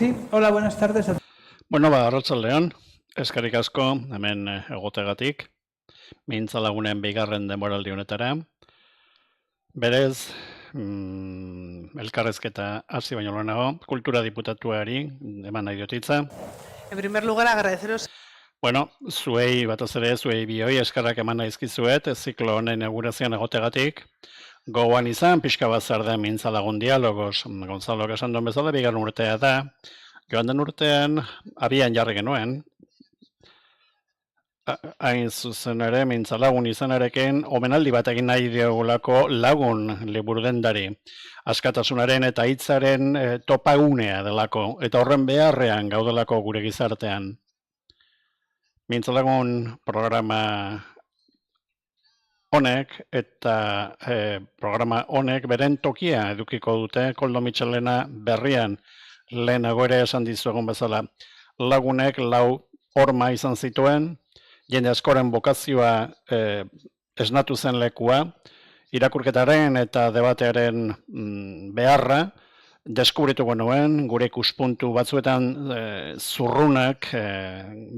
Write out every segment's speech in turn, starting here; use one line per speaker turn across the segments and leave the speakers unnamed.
Sí, hola, buenas tardes.
Bueno, arratsaldeon, eskerrik asko hemen egotegatik, Mintza Lagunen bigarren denboraldi honetara. Berez, elkarrezketa hasi baino lehenago, kultura diputatuari eman nahi diot hitza.
En primer lugar, agradeceros.
Bueno, zuei batez ere, zuei bioi eskerrak eman naizkizuet, ziklo honen inaugurazioan egotegatik. Gogoan izan, pixka bat zer den Mintza Lagun dialogos, Gonzalo esan duen bezala, bigarren urtea da. Joan den urtean, abian jarri genuen, hain zuzen ere, Mintza Lagun izanarekin, omenaldi bat egin nahi diogulako Lagun liburudendari. Askatasunaren eta hitzaren topagunea delako, eta horren beharrean gaudelako gure gizartean. Mintza Lagun programa honek eta programa honek beren tokia edukiko dute Koldo Mitxelena berrian lehenago ere esan dizuegun bezala. Lagunek 4 horma izan zituen, jende askoren bokazioa esnatu zen lekua, irakurketaren eta debatearen beharra, deskubrituko nuen, gure ikuspuntu batzuetan zurrunak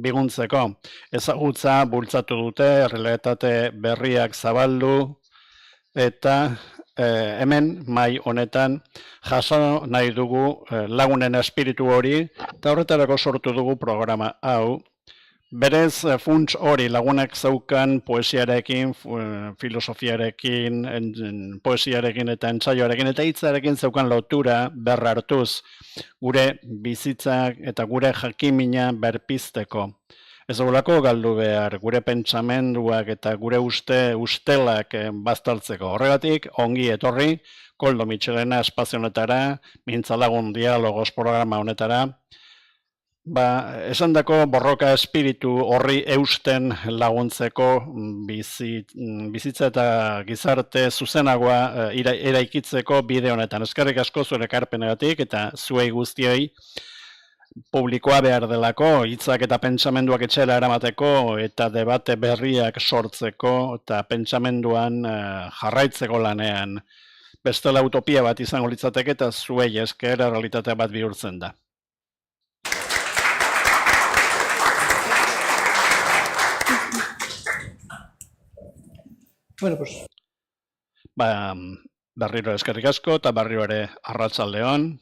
biguntzeko. Ezagutza bultzatu dute, errealitate berriak zabaldu, eta hemen, mai honetan, jaso nahi dugu Lagunen espiritu hori, eta horretarako sortu dugu programa hau. Berez, funts hori Lagunak zeukan poesiarekin, filosofiarekin, poesiarekin eta entsaioarekin eta hitzarekin zeukan lotura berra hartuz gure bizitzak eta gure jakimina berpizteko. Ez dugulako galdu behar gure pentsamenduak eta gure ustelak baztertzeko. Horregatik, ongi etorri, Koldo Mitxelena espazio honetara, Mintza Lagun dialogos programa honetara, esandako borroka espiritu horri eusten laguntzeko bizitza eta gizarte zuzenagoa eraikitzeko bide honetan. Eskerrik asko zure ekarpenagatik eta zuei guztiei publikoa behar delako, hitzak eta pentsamenduak etxera eramateko eta debate berriak sortzeko eta pentsamenduan jarraitzeko lanean. Bestela utopia bat izango litzateke eta zuei esker errealitate bat bihurtzen da.
Bueno, pues.
Berriro eskerrik asko eta berriro ere arratsaldeon.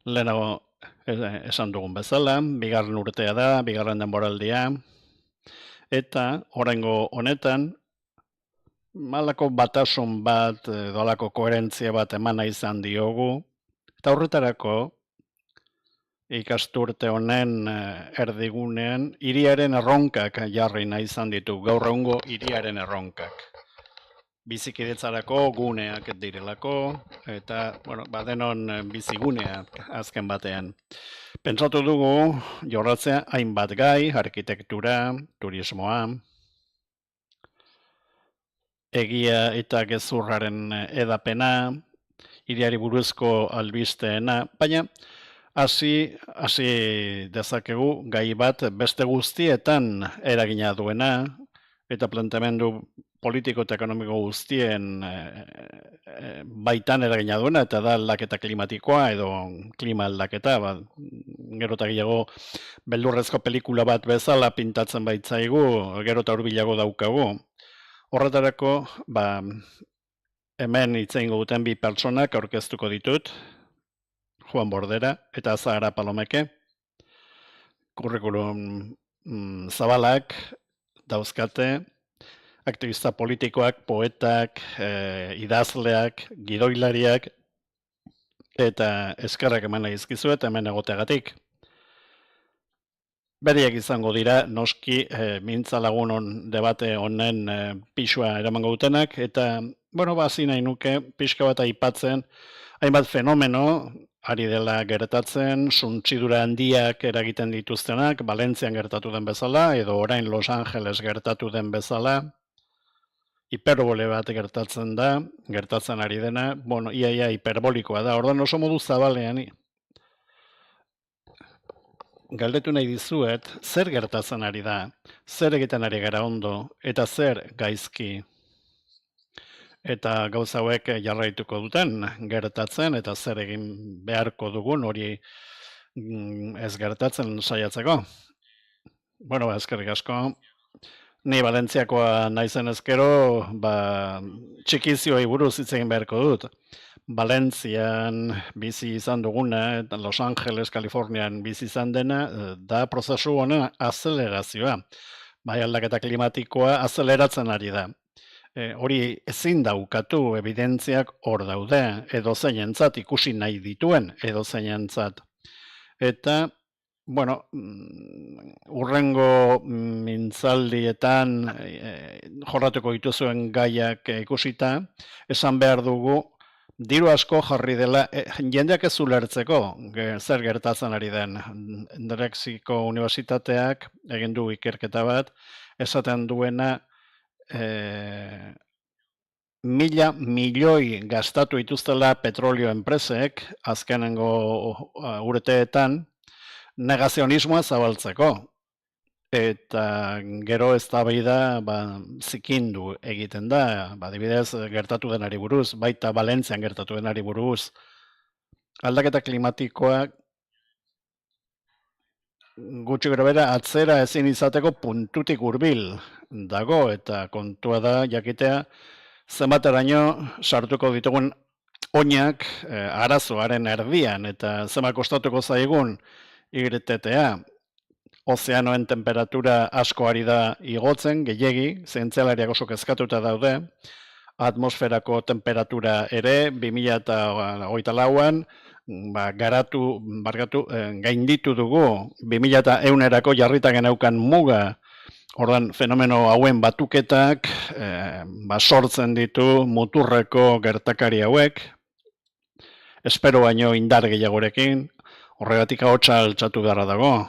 Lehenago esan dugun bezala, bigarren urtea da, bigarren denboraldia, eta oraingo honetan, malako batasun bat, dolako koherentzia bat emana izan diogu, eta horretarako, ikasturte honen erdigunean, hiriaren erronkak jarri nahi izan ditu, gaur egungo hiriaren erronkak. Bizikidetzarako guneak direlako, eta, denon biziguneak azken batean. Pentsatu dugu, jorratzea hainbat gai, arkitektura, turismoa, egia eta gezurraren edapena, hiriari buruzko albisteena, baina hasi dezakegu gai bat beste guztietan eragina duena, eta planteamendu politiko eta ekonomiko guztien baitan eragina duena, eta da aldaketa klimatikoa edo klima aldaketa, gero eta gehiago beldurrezko pelikula bat bezala pintatzen baitzaigu, gero eta hurbilago daukagu. Horretarako, hemen hitz egingo duten 2 pertsonak aurkeztuko ditut, Juan Bordera eta Zahara Palomeke, kurrikulum zabalak dauzkate, aktivista politikoak, poetak, idazleak, gidoilariak, eta eskerrak eman nahi izkizuet hemen egoteagatik. Beriak izango dira, noski, Mintza Lagun debate honen pisua eramango dutenak, eta, hasi nahi nuke, pixka bat aipatzen, hainbat fenomeno, ari dela gertatzen, suntsidura handiak eragiten dituztenak, Valentzian gertatu den bezala, edo orain Los Angeles gertatu den bezala, hiperbole bat gertatzen da, gertatzen ari dena, iaia hiperbolikoa da, orduan oso modu zabalean, galdetu nahi dizuet, zer gertatzen ari da, zer egiten ari gara ondo, eta zer gaizki. eta gauza hauek jarraituko duten gertatzen eta zer egin beharko dugun hori ez gertatzen saiatzeko. Bueno, eskerrik asko. Ni Valentziakoa naizen ezkero, txikizioei buruz hitz egin beharko dut. Valentzian bizi izan duguna, eta Los Angeles, Kalifornian bizi izan dena, da prozesu honen azelerazioa. Bai, aldaketa klimatikoa azeleratzen ari da. Hori ezin da ukatu, evidentziak hor daude, edozeinentzat, ikusi nahi dituen edozeinentzat. Eta, bueno, urrengo mintzaldietan jorratuko dituzuen gaiak ikusita, esan behar dugu, diru asko jarri dela, jendeak ez ulertzeko zer gertatzen ari den. Drexiko Unibertsitateak egin du ikerketa bat, esaten duena 1.000 milioi gastatu dituztela petrolio enpresek azkenengo urteetan negazionismoa zabaltzeko. Eta gero eztabaida zikindu egiten da, adibidez gertatu denari buruz, baita Valentzian gertatu denari buruz. Aldaketa klimatikoak gutxi grabera atzera ezin izateko puntutik hurbil dago, eta kontua da jakitea zenbateraino sartuko ditugun oinak arazoaren erdian, eta zenbat kostatuko zaigun irtetea. Ozeanoen temperatura asko ari da igotzen, gehiegi, zientzialariak oso kezkatuta daude, atmosferako temperatura ere 2024an gainditu dugu 2100erako jarrita geneukan muga. Ordan fenomeno hauen batuketak sortzen ditu muturreko gertakari hauek, espero baino indar gehiagorekin, horregatik ahotsa altxatu beharra dago.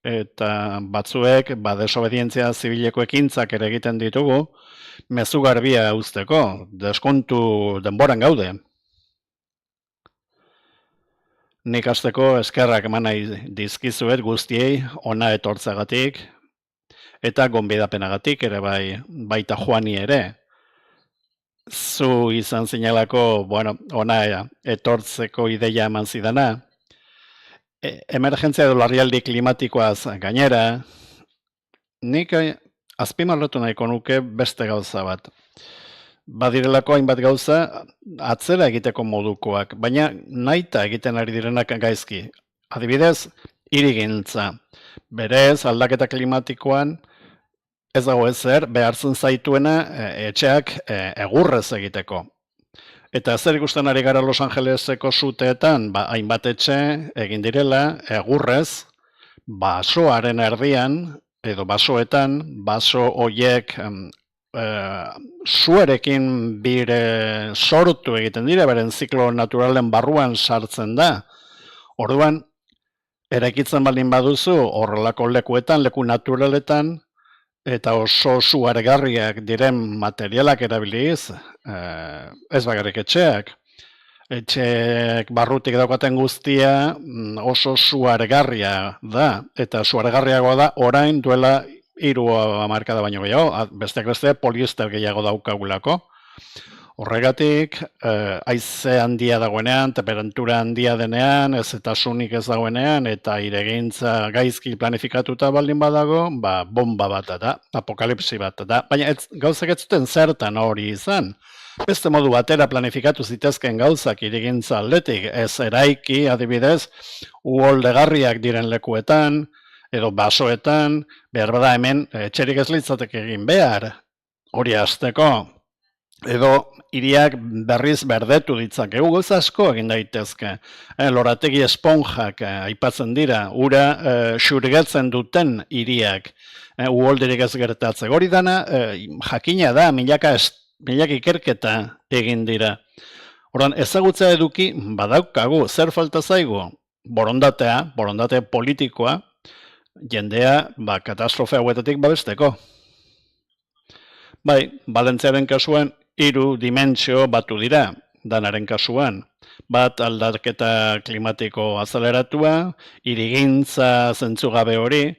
Eta batzuek desobedientzia zibileko ekintzak ere egiten ditugu, mezu garbia uzteko, deskontu denboran gaude. Nik hasteko eskerrak eman nahi dizkizuet guztiei hona etortzagatik, eta gonbidapenagatik ere baita Juani ere. Zu izan zinelako, hona etortzeko ideia eman zidana. Emergentzia edo larrialdi klimatikoaz gainera, nik azpimarratu nahiko nuke beste gauza bat. Badirelako hainbat gauza atzera egiteko modukoak, baina nahita egiten ari direnak gaizki. Adibidez, hirigintza. Berez, aldaketa klimatikoan ez dago ezer behartzen zaituena etxeak egurrez egiteko. Eta zer ikusten ari gara Los Angeleseko suteetan, hainbat etxe egin direla, egurrez, basoaren erdian, edo basoetan, baso hoiek suerekin bire sortu egiten dira, beren ziklo naturalen barruan sartzen da. Orduan, eraikitzen baldin baduzu, horrelako lekuetan, leku naturaletan, eta oso suargarriak diren materialak erabiliz, ez bakarrik etxeak. Etxeak barrutik daukaten guztia oso suargarria da, eta suargarriagoa da orain duela 3 hamarkada baino gehiago, besteak beste poliester gehiago daukagulako. Horregatik, haize handia dagoenean, temperatura handia denean, ezetasunik ez dagoenean, eta iregintza gaizki planifikatuta baldin badago, bomba bat da, apokalipsi bat da. Baina gauzak ez zuten zertan hori izan. Beste modu batera planifikatu zitezken gauzak iregintza aldetik, ez eraiki adibidez, uholdegarriak diren lekuetan, edo basoetan, behar bada hemen etxerik ez litzatek egin behar, hori hasteko. Edo hiriak berriz berdetu ditzakegu, gauza asko egin daitezke. Lorategi esponjak aipatzen dira, ura xurgetzen duten hiriak, uholderik ez gertatzeko. Hori dana jakina da, milaka ikerketa egin dira. Orduan, ezagutza eduki badaukagu, zer falta zaigu? Borondatea, borondate politikoa, jendea katastrofe hauetatik babesteko. Bai, Valentziaren kasuan 3 dimentsio batu dira, danaren kasuan. Bat aldaketa klimatiko azaleratua, hirigintza zentzugabe hori,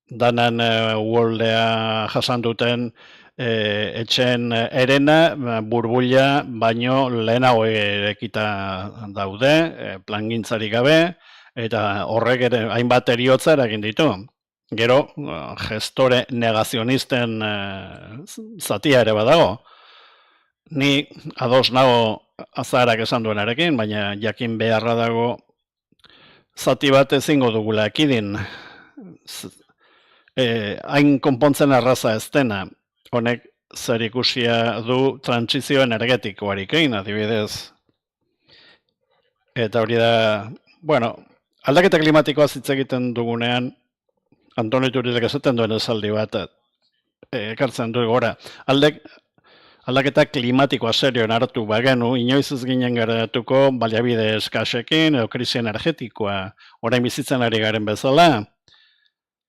danan uholdea jasan duten etxen erena burbuila baino lehenago erekita daude, plangintzarik gabe, eta horrek ere hainbat eriotza eragin ditu. Gero, gestore negazionisten zatia ere badago. Ni ados nago Azarak esan duenarekin, baina jakin beharra dago zati bat ezingo dugula ekidin. Hain konpontzen arraza ez dena, honek zer ikusia du trantsizio energetikoarekin, adibidez. Eta hori da, bueno, aldaketa klimatikoa hitz egiten dugunean, Antonio Turilek esaten duen esaldi bat, ekartzen du gora. Aldaketa klimatikoa serioen hartu bagenu, inoiz ez ginen garatuko baliabide eskasekin edo krisi energetikoa orain bizitzen ari garen bezala.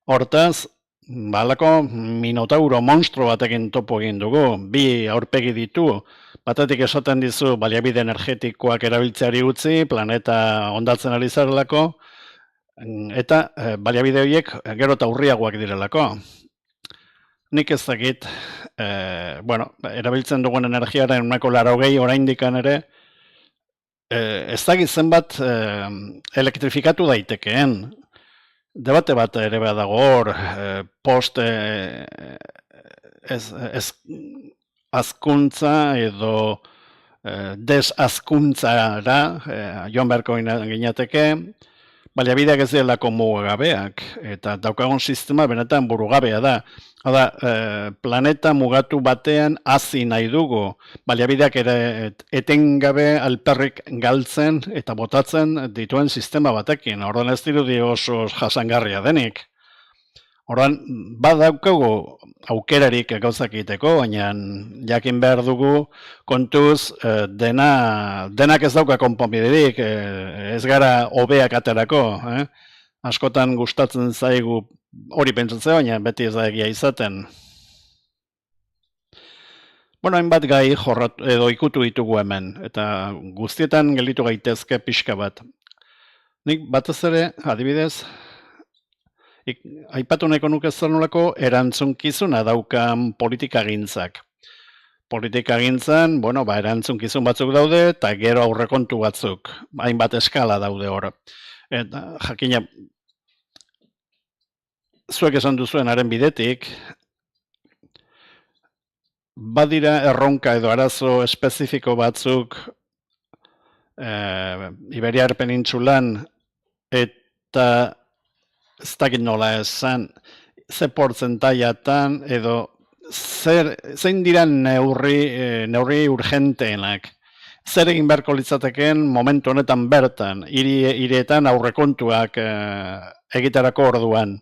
Hortaz, balako minotauro monstro batekin topo egin dugu, bi aurpegi ditu, batetik esaten dizu baliabide energetikoak erabiltzeari utzi, planeta ondatzen ari zarelako, eta baliabide horiek gero eta urriagoak direlako. Nik ez dakit, erabiltzen dugun energiaren 80% oraindikan ere, ez dakit zenbat elektrifikatu daitekeen. Debate bat ere badago hor, post azkuntza edo desazkuntzara joan beharko ginateke, baliabideak ez delako mugagabeak, eta daukagun sistema benetan burugabea da. Hada, planeta mugatu batean hazi nahi dugu, baliabideak ere etengabe alperrik galtzen eta botatzen dituen sistema batekin. Orduan ez dirudi oso jasangarria denik. Orduan, badaukagu aukerarik gauzak egiteko, baina jakin behar dugu kontuz denak ez dauka konponbiderik, ez gara hobeak aterako. Askotan gustatzen zaigu hori pentsatzea, baina beti ez da egia izaten. Bueno, hainbat gai edo ikutu ditugu hemen, eta guztietan gelditu gaitezke pixka bat. Nik batez ere, adibidez, aipatu nahiko nuke zer nolako erantzunkizuna daukan politikagintzak. Politikagintzan, erantzunkizun batzuk daude, eta gero aurrekontu batzuk, hainbat eskala daude hor. Eta jakina, zuek esan duzuenaren bidetik, badira erronka edo arazo espezifiko batzuk Iberiar penintsulan eta ez dakit nola esan, ze portzentaiatan edo zein dira neurri urgenteenak. Zer egin beharko litzatekeen momentu honetan bertan, hirietan aurrekontuak egitarako orduan.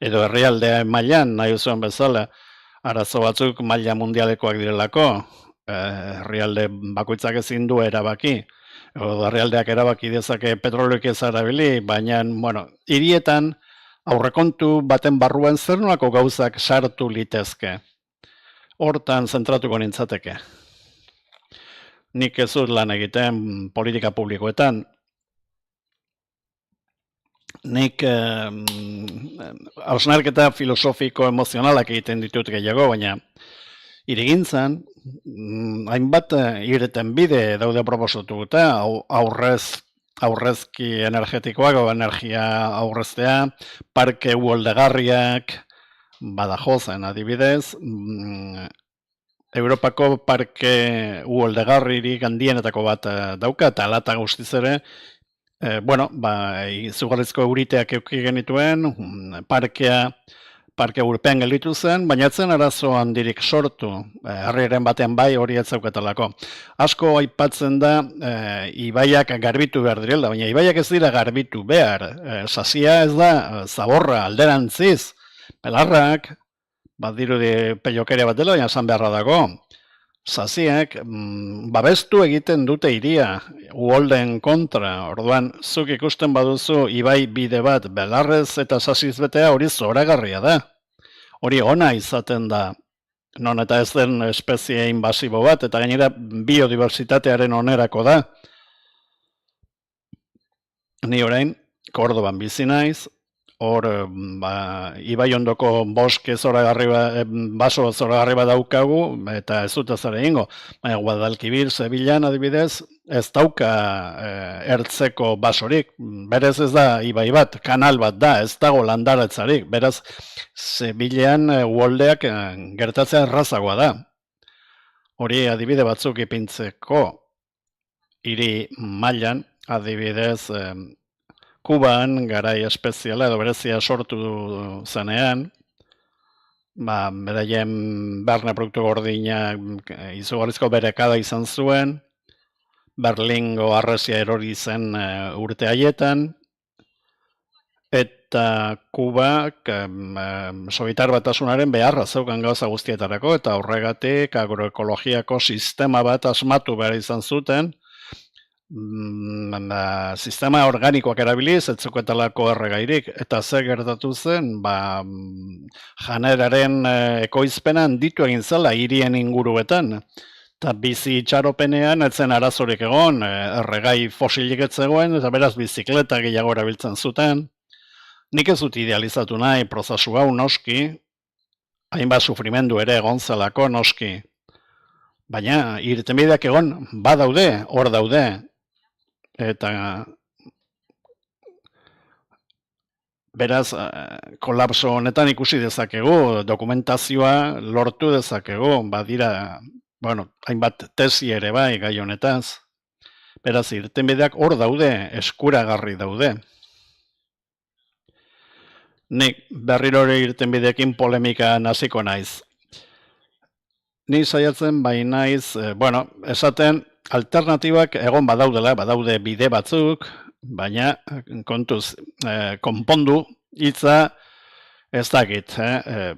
Edo herrialdea mailan nahi zuen bezala, arazo batzuk maila mundialekoak direlako, herrialde bakoitzak ezin du erabaki, edo herrialdeak erabaki dezake petrolioak ez erabili, baina, hirietan aurrekontu baten barruan zer nolako gauzak sartu litezke. Hortan zentratuko nintzateke. Nik ez dut lan egiten politika publikoetan. Nik hausnarketa filosofiko emozionalak egiten ditut gehiago, baina hirigintzan, hainbat ireten bide daude proposatu eta aurrezki energetikoak, energia aurreztea, parke uholdegarriak, Badajozen adibidez, Europako parke uholdegarririk handienetako bat dauka, eta alata guztiz ere, izugarrizko euriteak euki genituen, parke urpean gelditu zen, baina etzen arazo handirik sortu, herriaren batean bai hori ez zaukatalako. Asko aipatzen da, ibaiak garbitu behar direla, baina ibaiak ez dira garbitu behar, sasia ez da, zaborra, alderantziz, belarrak, bat dirudi peiokeria bat dela, baina esan beharra dago. Zaziak babestu egiten dute hiria, uholden kontra, orduan zuk ikusten baduzu ibai bide bat belarrez eta zaziz betea hori zoragarria da. Hori ona izaten da, non eta ez den espezie invasibo bat, eta gainera biodiversitatearen onerako da. Ni orain, Kordoban bizi naiz, hor ibai ondoko boske baso zoragarri bat daukagu, eta ez dut zer egingo. Baina Guadalquivir, Sevillan adibidez, ez dauka ertzeko basorik. Berez ez da ibai bat, kanal bat da, ez dago landaretzarik. Beraz, Sevillan uholdeak gertatzea errazagoa da. Hori adibide batzuk ipintzeko hiri mailan, adibidez, Kuban garai espeziala edo berezia sortu zenean, beraien barne produktu gordina izugarrizko berekada izan zuen, Berlingo harresia erori zen urte haietan, eta Kubak Sobietar Batasunaren beharra zeukan gauza guztietarako, eta horregatik agroekologiako sistema bat asmatu behar izan zuten, sistema organikoak erabiliz, ez zuketalako erregairik, eta ze gertatu zen, janeraren ekoizpena handitu egin zela hirien inguruetan, eta bizi itxaropenean etzen arazorik egon, erregai fosilik ez zegoen, eta beraz bizikleta gehiago erabiltzen zuten. Nik ez dut idealizatu nahi prozesu hau noski, hainbat sufrimendu ere egon zelako noski, baina irtenbideak egon badaude, hor daude, eta beraz, kolapso honetan ikusi dezakegu, dokumentazioa lortu dezakegu, badira, hainbat tesi ere bai gai honetaz. Beraz, irtenbideak hor daude, eskuragarri daude. Nik berriro irtenbideekin polemika hasiko naiz. Ni saiatzen bai naiz, esaten alternatibak egon badaude bide batzuk, baina kontuz, konpondu hitza ez dakit,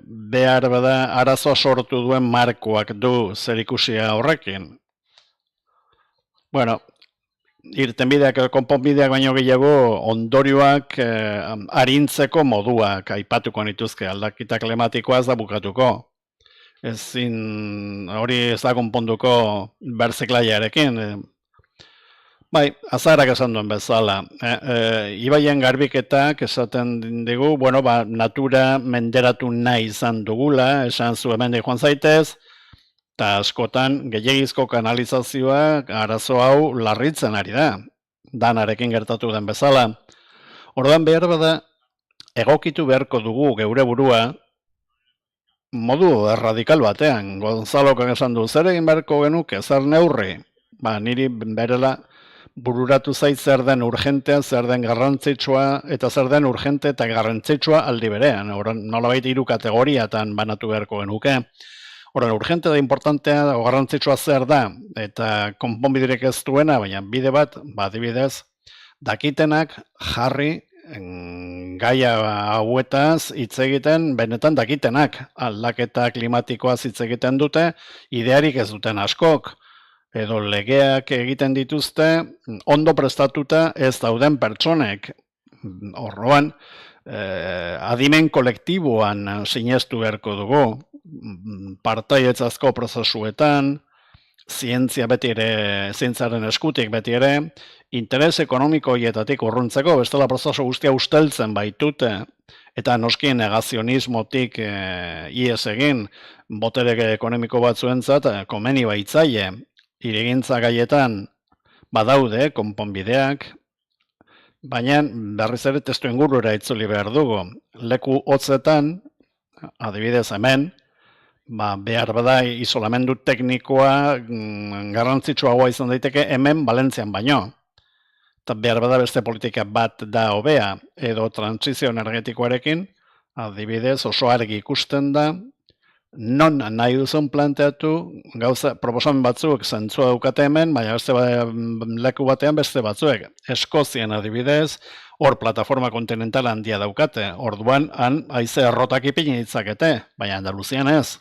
behar bada arazo sortu duen markoak du zerikusia horrekin. Irtenbideak, konponbideak baino gehiago ondorioak arintzeko moduak aipatuko nituzke, aldaketa klimatikoa ez da bukatuko. Hori ez da konponduko berziklaiarekin. Bai, azarak esan duen bezala. Ibaien garbiketak esaten digu, natura menderatu nahi izan dugula, esan zu hemen joan zaitez, eta askotan gehiagizko kanalizazioa arazo hau larritzen ari da, danarekin gertatu den bezala. Orduan behar bada, egokitu beharko dugu geure burua, modu erradikal batean, Gonzalok esan du, zer egin beharko genuke, zer neurri? Niri berela bururatu zait zer den urgentea, zer den garrantzitsua, eta zer den urgente eta garrantzitsua aldi berean. Nolabait 3 kategoriatan banatu beharko genuke. Urgente da importantea, garrantzitsua zer da, eta konponbiderik ez duena, baina bide bat, adibidez, dakitenak jarri gaia hauetaz hitz egiten, benetan dakitenak, aldaketa klimatikoaz hitz egiten dute, idearik ez duten askok, edo legeak egiten dituzte, ondo prestatuta ez dauden pertsonek. Orduan, adimen kolektiboan sinestu beharko dugu, partaietzazko prozesuetan, zientziaren eskutik beti ere, interes ekonomikoietatik urruntzeko, bestela prozesu guztia usteltzen baitute, eta noski negazionismotik ies egin, botere ekonomiko batzuentzat komeni baitzaile, hirigintza gaietan badaude, konponbideak, baina berriz ere testu ingurura itzuli behar dugu. Leku hotzetan, adibidez hemen, behar bada isolamendu teknikoa garrantzitsuagoa izan daiteke hemen Valentzian baino. Eta behar bada beste politika bat da hobea, edo transizio energetikoarekin, adibidez oso argi ikusten da, non nahi duzun planteatu, gauza, proposamen batzuk zentzua daukate hemen, baina beste leku batean beste batzuek. Eskozian adibidez, hor plataforma kontinental handia daukate, orduan han haize errotak ipini ditzakete, baina Andaluzian ez.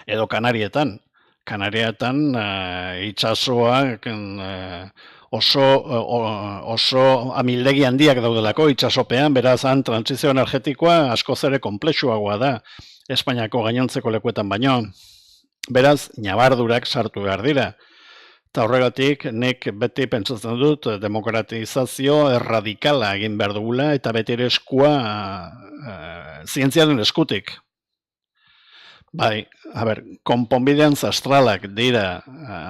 Edo Kanarietan. Kanarietan itsasoak oso amildegi handiak daudelako itsasopean, beraz han transizio energetikoa askoz ere konplexuagoa da Espainiako gainontzeko lekuetan baino. Beraz, ñabardurak sartu behar dira. Eta horregatik, nik beti pentsatzen dut demokratizazio erradikala egin behar dugula, eta beti ere eskua zientziaren eskutik. Bai, konponbidean zastralak dira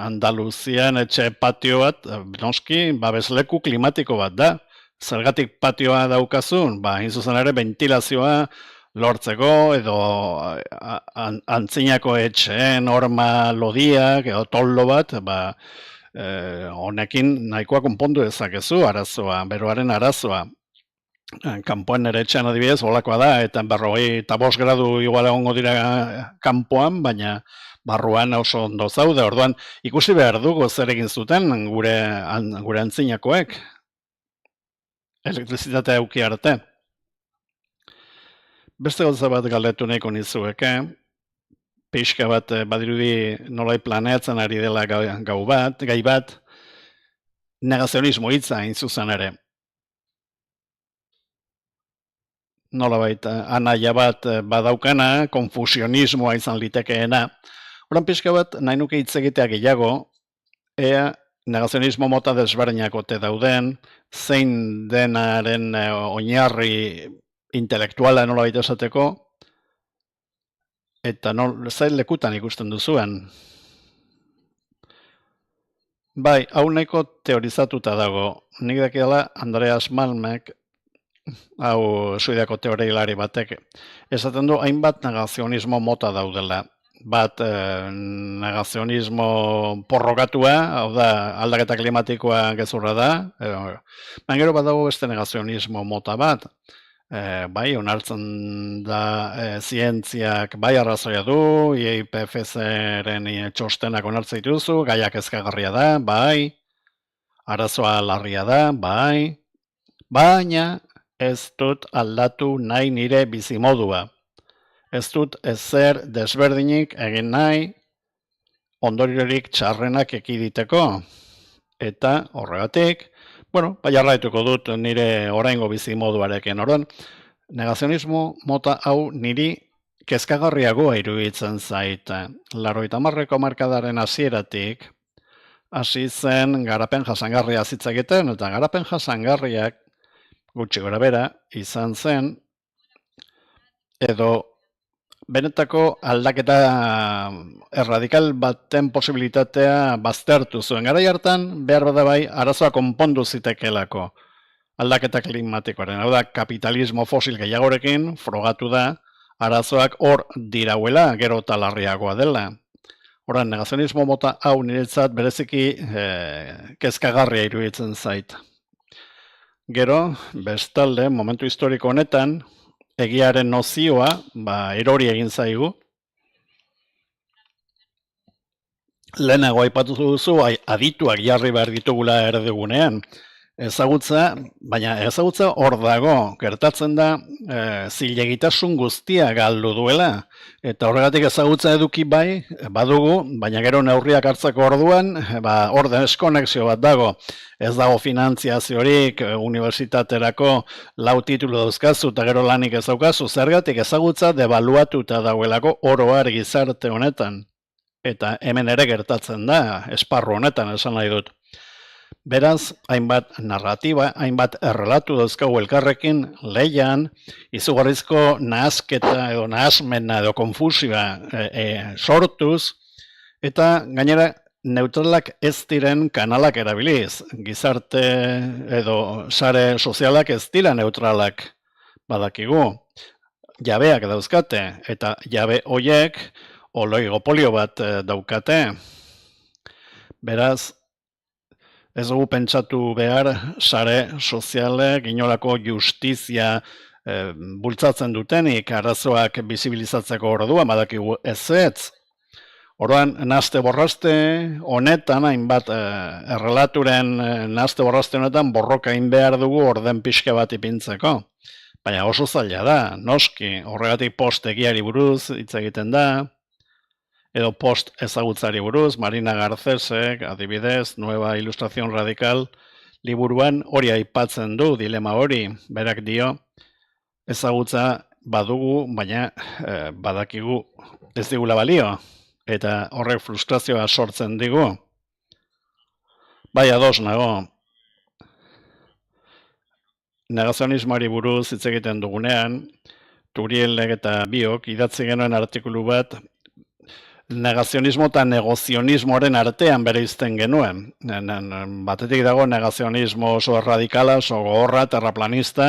Andaluzian etxe patio bat, noski, babesleku klimatiko bat da. Zergatik patioa daukazun, hain zuzen ere ventilazioa lortzeko, edo antzinako etxeen horma lodiak, edo tollo bat, honekin nahikoa konpondu dezakezu arazoa, beroaren arazoa. Kanpoan nire etxean adibidez, holakoa da, eta 45 gradu igual egongo dira kanpoan, baina barruan oso ondo zaude, orduan ikusi behar dugu zer egin zuten gure antzinakoek, elektrizitatea euki arte. Beste gauza bat galdetu nahiko nizueke, pixka bat badirudi nolai planeatzen ari dela gai bat, negazionismo hitza hain zuzen ere. Nolabait anaia bat badaukana, konfusionismoa izan litekeena. Horan pixka bat nahi nuke hitz egitea gehiago, ea negazionismo mota desberdinak ote dauden, zein denaren oinarri intelektuala nolabait esateko, eta zain lekutan ikusten duzuen. Bai, hau nahiko teorizatuta dago. Nik dakiala Andreas Malmek, hau suideako teoreilari batek, esaten du hainbat negazionismo mota daudela. Bat negazionismo porrokatua, hau da aldaketa klimatikoa gezurra da, baina gero badago beste negazionismo mota bat, bai, onartzen da zientziak bai arrazoia du, IPCC-ren txostenak onartzen dituzu, gaiak ezkagarria da, bai, arazoa larria da, bai, baina ez dut aldatu nahi nire bizimodua. Ez dut ezer desberdinik egin nahi ondoriorik txarrenak ekiditeko. Eta horregatik, jarraituko dut nire oraingo bizimoduarekin. Orduan, negazionismo mota hau niri kezkagarriagoa iruditzen zait. 80ko hamarkadaren hasieratik hasi zen garapen jasangarria hitz egiten, eta garapen jasangarriak gutxi gorabehera izan zen, edo benetako aldaketa erradikal baten posibilitatea baztertu zuen. Garai hartan, behar bada bai, arazoa konpondu zitekelako aldaketa klimatikoaren. Hau da, kapitalismo fosil gehiagorekin frogatu da, arazoak hor dirauela, gero eta larriagoa dela. Horan, negazionismo mota hau niretzat bereziki kezkagarria iruditzen zait. Gero, bestalde, momentu historiko honetan, egiaren nozioa, erori egin zaigu. Lehenago aipatu duzu, adituak jarri behar ditugula erdigunean. Ezagutza, baina ezagutza hor dago, gertatzen da zilegitasun guztia galdu duela. Eta horregatik ezagutza eduki bai, badugu, baina gero neurriak hartzeko orduan, hor deskonexio bat dago. Ez dago finantziaziorik, unibertsitaterako 4 titulu dauzkazu eta gero lanik ez daukazu, zergatik ezagutza debaluatuta dagoelako oroar gizarte honetan. Eta hemen ere gertatzen da, esparru honetan esan nahi dut. Beraz, hainbat narratiba, hainbat errelatu dauzkagu elkarrekin lehian, izugarrizko nahasketa edo nahasmena edo konfusioa sortuz, eta gainera neutralak ez diren kanalak erabiliz. Gizarte edo sare sozialak ez dira neutralak badakigu. Jabeak dauzkate, eta jabe hoiek oligopolio bat daukate. Beraz, ez dugu pentsatu behar sare sozialek inolako justizia bultzatzen dutenik arazoak bizibilizatzeko orduan, badakigu ez. Orduan, nahazte borraste honetan, hainbat errelaturen nahazte borraste honetan borroka egin behar dugu orden pixka bat ipintzeko. Baina oso zaila da, noski, horregatik post egiari buruz hitz egiten da, edo post ezagutzari buruz, Marina Garcesek, adibidez, Nueva Ilustración Radical, liburuan hori aipatzen du, dilema hori, berak dio, ezagutza badugu, baina badakigu ez digula balio, eta horrek frustrazioa sortzen digu. Bai, ados nago. Negazionismoari buruz hitz egiten dugunean, Turielek eta biok idatzi genuen artikulu bat negazionismo eta negozionismoaren artean bereizten genuen. Batetik dago negazionismo oso radikala, oso gogorra, terraplanista,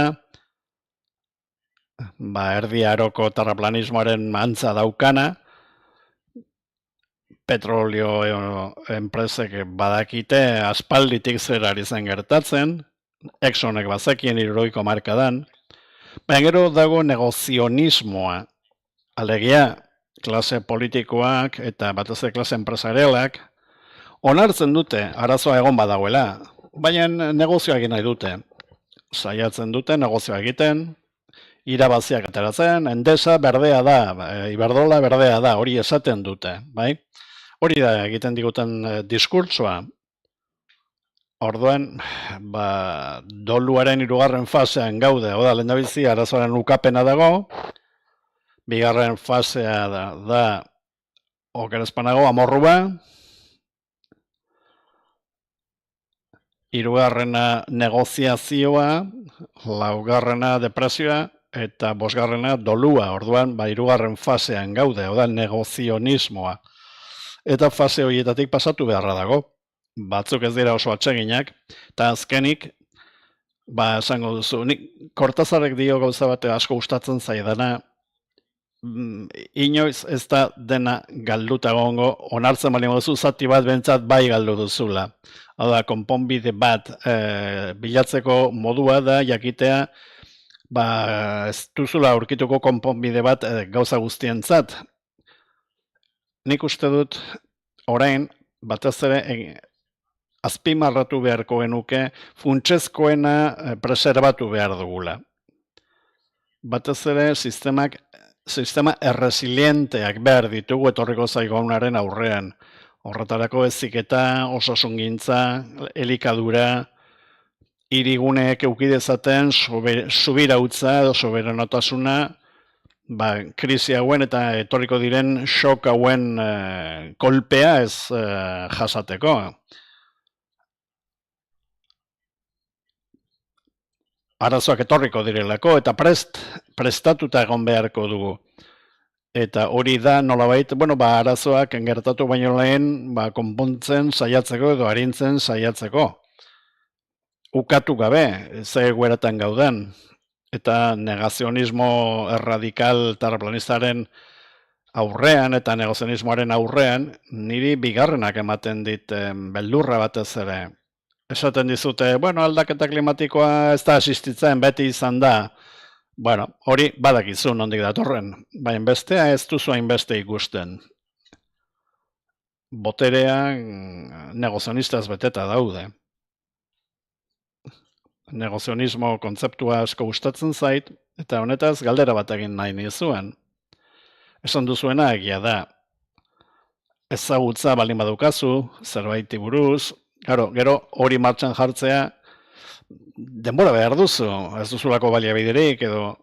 erdi aroko terraplanismoaren antza daukana, petrolio enpresek badakite aspalditik zer ari zen gertatzen, Exxonek bazekien 70ko hamarkadan, baina gero dago negozionismoa, alegia klase politikoak eta batez ere klase enpresarialak onartzen dute arazoa egon badagoela, baina negozioa egin nahi dute. Saiatzen dute negozioa egiten, irabaziak ateratzen, Endesa berdea da, Iberdrola berdea da, hori esaten dute, bai? Hori da egiten diguten diskurtsoa. Orduan, doluaren 3. fasean gaude, oda lehendabizi arazoaren ukapena dago, 2. fasea da okerezpanago amorrua, 3. negoziazioa, 4. depresioa, eta 5. dolua, orduan, 3. fasean gaude, oda negozionismoa. Eta fase horietatik pasatu beharra dago. Batzuk ez dira oso atseginak, eta azkenik, esango duzu, nik Kortazarrek dio gauza bate asko gustatzen zaidana, inoiz ez da dena galduta egongo, onartzen bali moduzu zati bat bentsat bai galdu duzula. Hau da, konponbide bat bilatzeko modua da jakitea, ez duzula aurkituko konponbide bat gauza guztientzat. Nik uste dut, orain, batez ere, azpimarratu beharko genuke, funtsezkoena preserbatu behar dugula. Batez ere, sistema erresilienteak behar ditugu etorriko zaigonaren aurrean. Horretarako heziketa, osasungintza, elikadura, hiriguneek eukidezaten subirautza edo soberanotasuna, krisi hauen eta etorriko diren shock hauen kolpea ez jasateko. Arazoak etorriko direlako eta prestatuta egon beharko dugu. Eta hori da nolabait, arazoak gertatu baino lehen konpontzen saiatzeko edo arintzen saiatzeko. Ukatu gabe, ze egoeratan gauden. Eta negazionismo erradikal terraplanistaren aurrean eta negazionismoaren aurrean, niri bigarrenak ematen dit beldurra batez ere. Esaten dizute, aldaketa klimatikoa ez da asistitzen, beti izan da. Hori badakizu nondik datorren, baina bestea ez duzu hainbeste ikusten. Boterea negozionistaz beteta daude. Negozionismo kontzeptua asko gustatzen zait, eta honetaz galdera bat egin nahi nizuen. Esan duzuena egia da. Ezagutza baldin badukazu, zerbaiti buruz, gero hori martxan jartzea, denbora behar duzu, ez duzulako baliabiderik, edo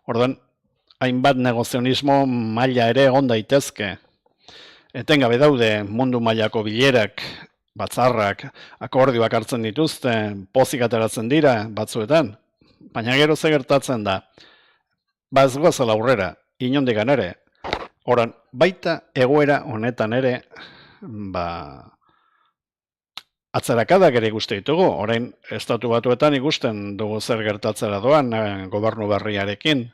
orduan, hainbat negozionismo maila ere egon daitezke. Etengabe daude mundu mailako bilerak, batzarrak, akordioak hartzen dituzte, pozik ateratzen dira batzuetan, baina gero ze gertatzen da. Ez goazela aurrera, inondikan ere. Horan, baita egoera honetan ere, atzerakadak ere ikuste ditugu, orain estatu batuetan ikusten dugu zer gertatzera doan gobernu berriarekin.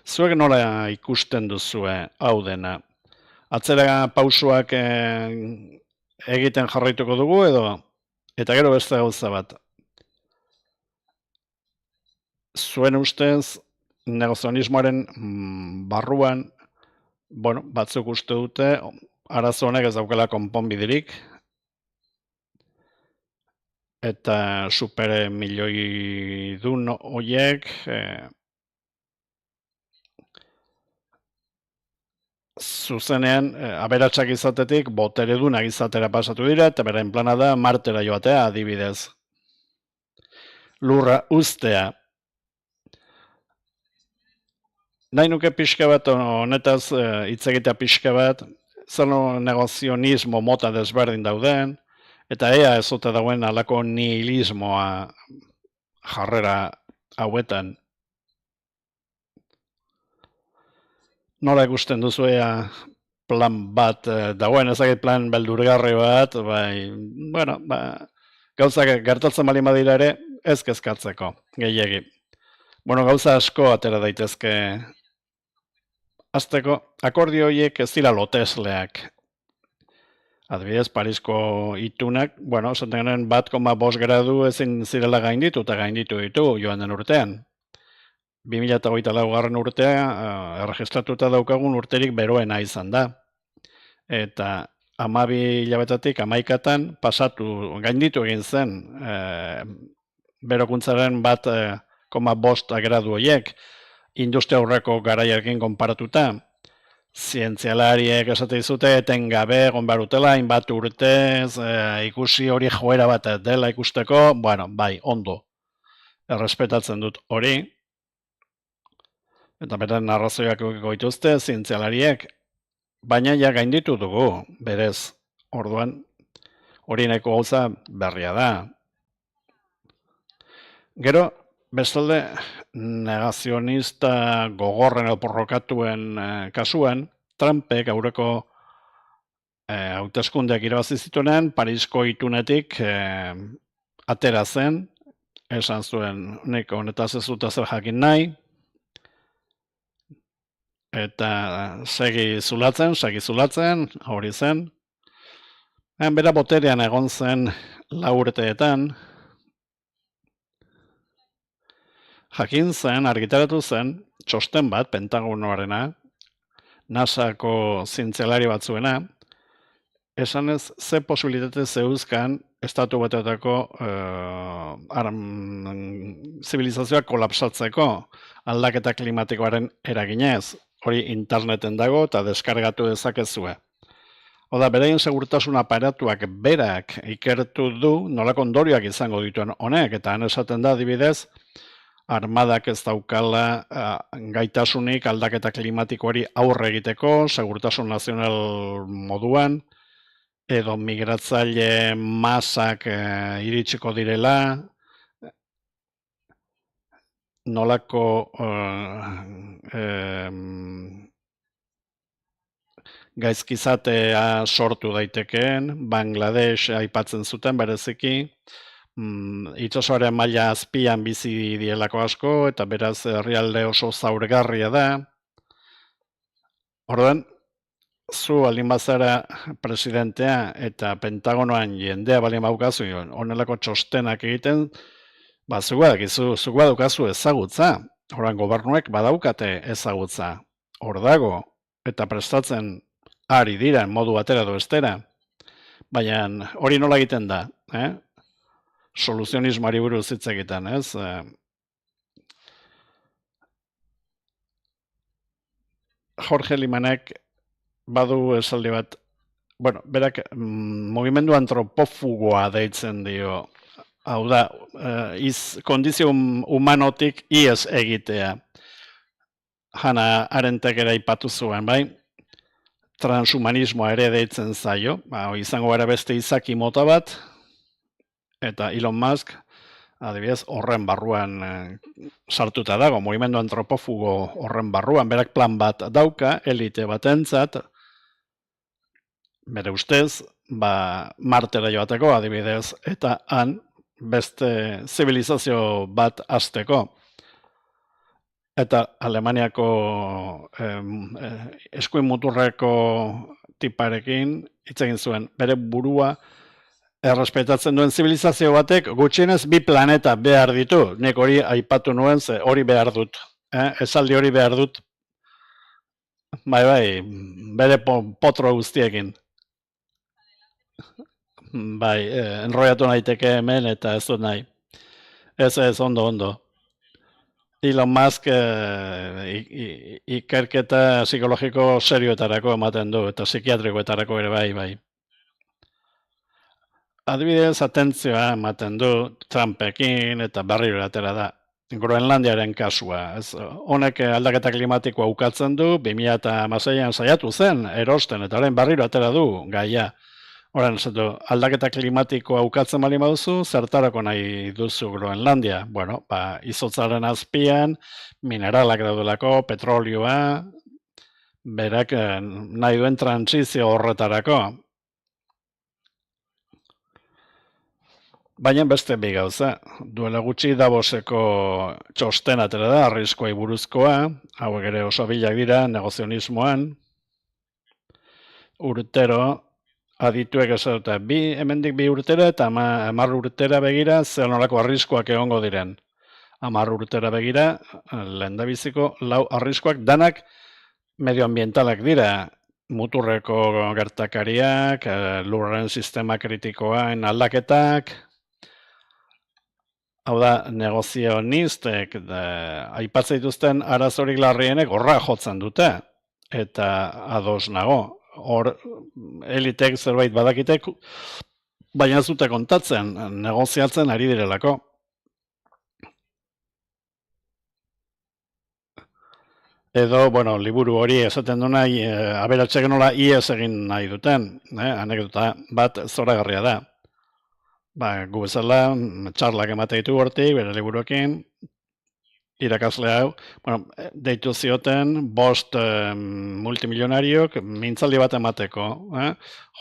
Zuek nola ikusten duzue hau dena? Atzera pausoak egiten jarraituko dugu edo? Eta gero beste gauza bat. Zuen ustez, negozionismoaren barruan, batzuk uste dute, arazo honek ez daukela konponbiderik, eta super milioi dun horiek zuzenean aberatsak izatetik boteredunak izatera pasatu dira, eta berain plana da Martera joatea adibidez. Lurra uztea. nahi nuke pixka bat, honetaz hitz egitea pixka bat, zer negozionismo mota desberdin dauden, eta ea ez ote dauen alako nihilismoa jarrera hauetan. Nola ikusten duzu ea plan bat dagoen, ezagit plan beldurgarri bat, bueno, gauzak gertatzen bali badira ere, ez kezkatzeko, gehiegi. Bueno, gauza asko atera daitezke. Azteko, akordio horiek ez dira lotesleak. Adibidez, Parisko itunak, bueno, esaten genuen 1,5 gradu ezin zirela gainditu eta gainditu ditu joan den urtean. 2024 urtea erregistratuta daukagun urterik beroena izan da. Eta 12 hilabetatik 11 pasatu, gainditu egin zen berokuntzaren 1,5 gradu horiek, industria aurreko garaiarekin konparatuta. Zientzialariek esate dizute etengabe egon behar dutela, hainbat urtez, ikusi hori joera bat dela ikusteko, bueno, bai, ondo. Errespetatzen dut hori. Eta beren arrazoiak dituzte zientzialariek, baina ja gainditu dugu, berez, orduan, hori nahiko gauza berria da. Gero, bestalde, negazionista gogorren edo porrokatuen kasuan, Trumpek aurreko hauteskundeak irabazi zituenean, Parisko itunetik atera zen, esan zuen nik honetaz ez dut zer jakin nahi, eta segi zulatzen, hori zen. Bera boterean egon zen 4 urteetan, jakin zen, argitaratu zen, txosten bat, Pentagonoarena, NASAko zientzialari batzuena, esanez ze posibilitate zeuzkan estatu batetako zibilizazioak kolapsatzeko aldaketa klimatikoaren eraginez. Hori interneten dago eta deskargatu dezakezue. Oda, beraien segurtasun aparatuak berak ikertu du nolako ondorioak izango dituen honek, eta han esaten da adibidez, armadak ez daukala gaitasunik aldaketa klimatikoari aurre egiteko, segurtasun nazional moduan, edo migratzaile masak iritsiko direla, nolako gaizkizatea sortu daitekeen, Bangladesh aipatzen zuten bereziki, itsasoaren maila azpian bizi dielako asko, eta beraz herrialde oso zaurgarria da. Orduan, zu aldin bazara presidentea eta Pentagonoan jendea balin baukazu honelako txostenak egiten, zuk badaukazu ezagutza. Orduan, gobernuek badaukate ezagutza. Hor dago, eta prestatzen ari dira modu batera edo bestera. Baina hori nola egiten da, soluzionismoari buruz hitz egiten, ez? Jorge Limanek badu esaldi bat, bueno, berak mugimendu antropofugoa deitzen dio. Hau da, kondizio humanotik ies egitea. Hannah Arendtek ere aipatu zuen, bai? Transhumanismoa ere deitzen zaio, izango gara beste izaki mota bat, eta Elon Musk, adibidez, horren barruan sartuta dago, mugimendu antropofugo horren barruan, berak plan bat dauka, elite batentzat, bere ustez, Martera joateko adibidez, eta han beste zibilizazio bat hasteko. Eta Alemaniako eskuin muturreko tiparekin hitz egin zuen, bere burua errespetatzen duen zibilizazio batek gutxienez 2 planeta behar ditu. Nik hori aipatu nuen, ze hori behar dut. Esaldi hori behar dut. Bai, bere potro guztiekin. Bai, enroiatu naiteke hemen eta ez dut nahi. Ez, ondo. Elon Musk ikerketa psikologiko serioetarako ematen du, eta psikiatrikoetarako ere bai. Adibidez, atentzioa ematen du Trumpekin eta berriro atera da. Groenlandiaren kasua. Honek aldaketa klimatikoa ukatzen du, 2016an saiatu zen, erosten, eta orain berriro atera du gaia. Horan, aldaketa klimatikoa ukatzen bali baduzu, zertarako nahi duzu Groenlandia? Bueno, izotzaren azpian, mineralak daudelako, petrolioa, berak nahi duen trantsizio horretarako. Baina beste bi gauza, duela gutxi Davoseko txosten atera da, arriskoei buruzkoa, hauek ere oso bilak dira negozionismoan, urtero, adituek esatea, hemendik bi urtera eta 10 urtera begira zer nolako arriskoak egongo diren. 10 urtera begira, lehendabiziko 4 arriskoak danak medioambientalak dira, muturreko gertakariak, lurraren sistema kritikoain aldaketak. Hau da, negozionistek aipatzen dituzten arazorik larrienek horra jotzen dute. Eta ados nago. Hor, elitek zerbait badakitek, baina zute kontatzen, negoziatzen ari direlako. Edo, bueno, liburu hori esaten du nahi, aberatxek nola ies egin nahi duten, anekdota bat zoragarria da. Gu bezala, txarlak emate ditu hortik, bere liburuekin, irakasle hau, deitu zioten, 5 multimilionariok mintzaldi bat emateko.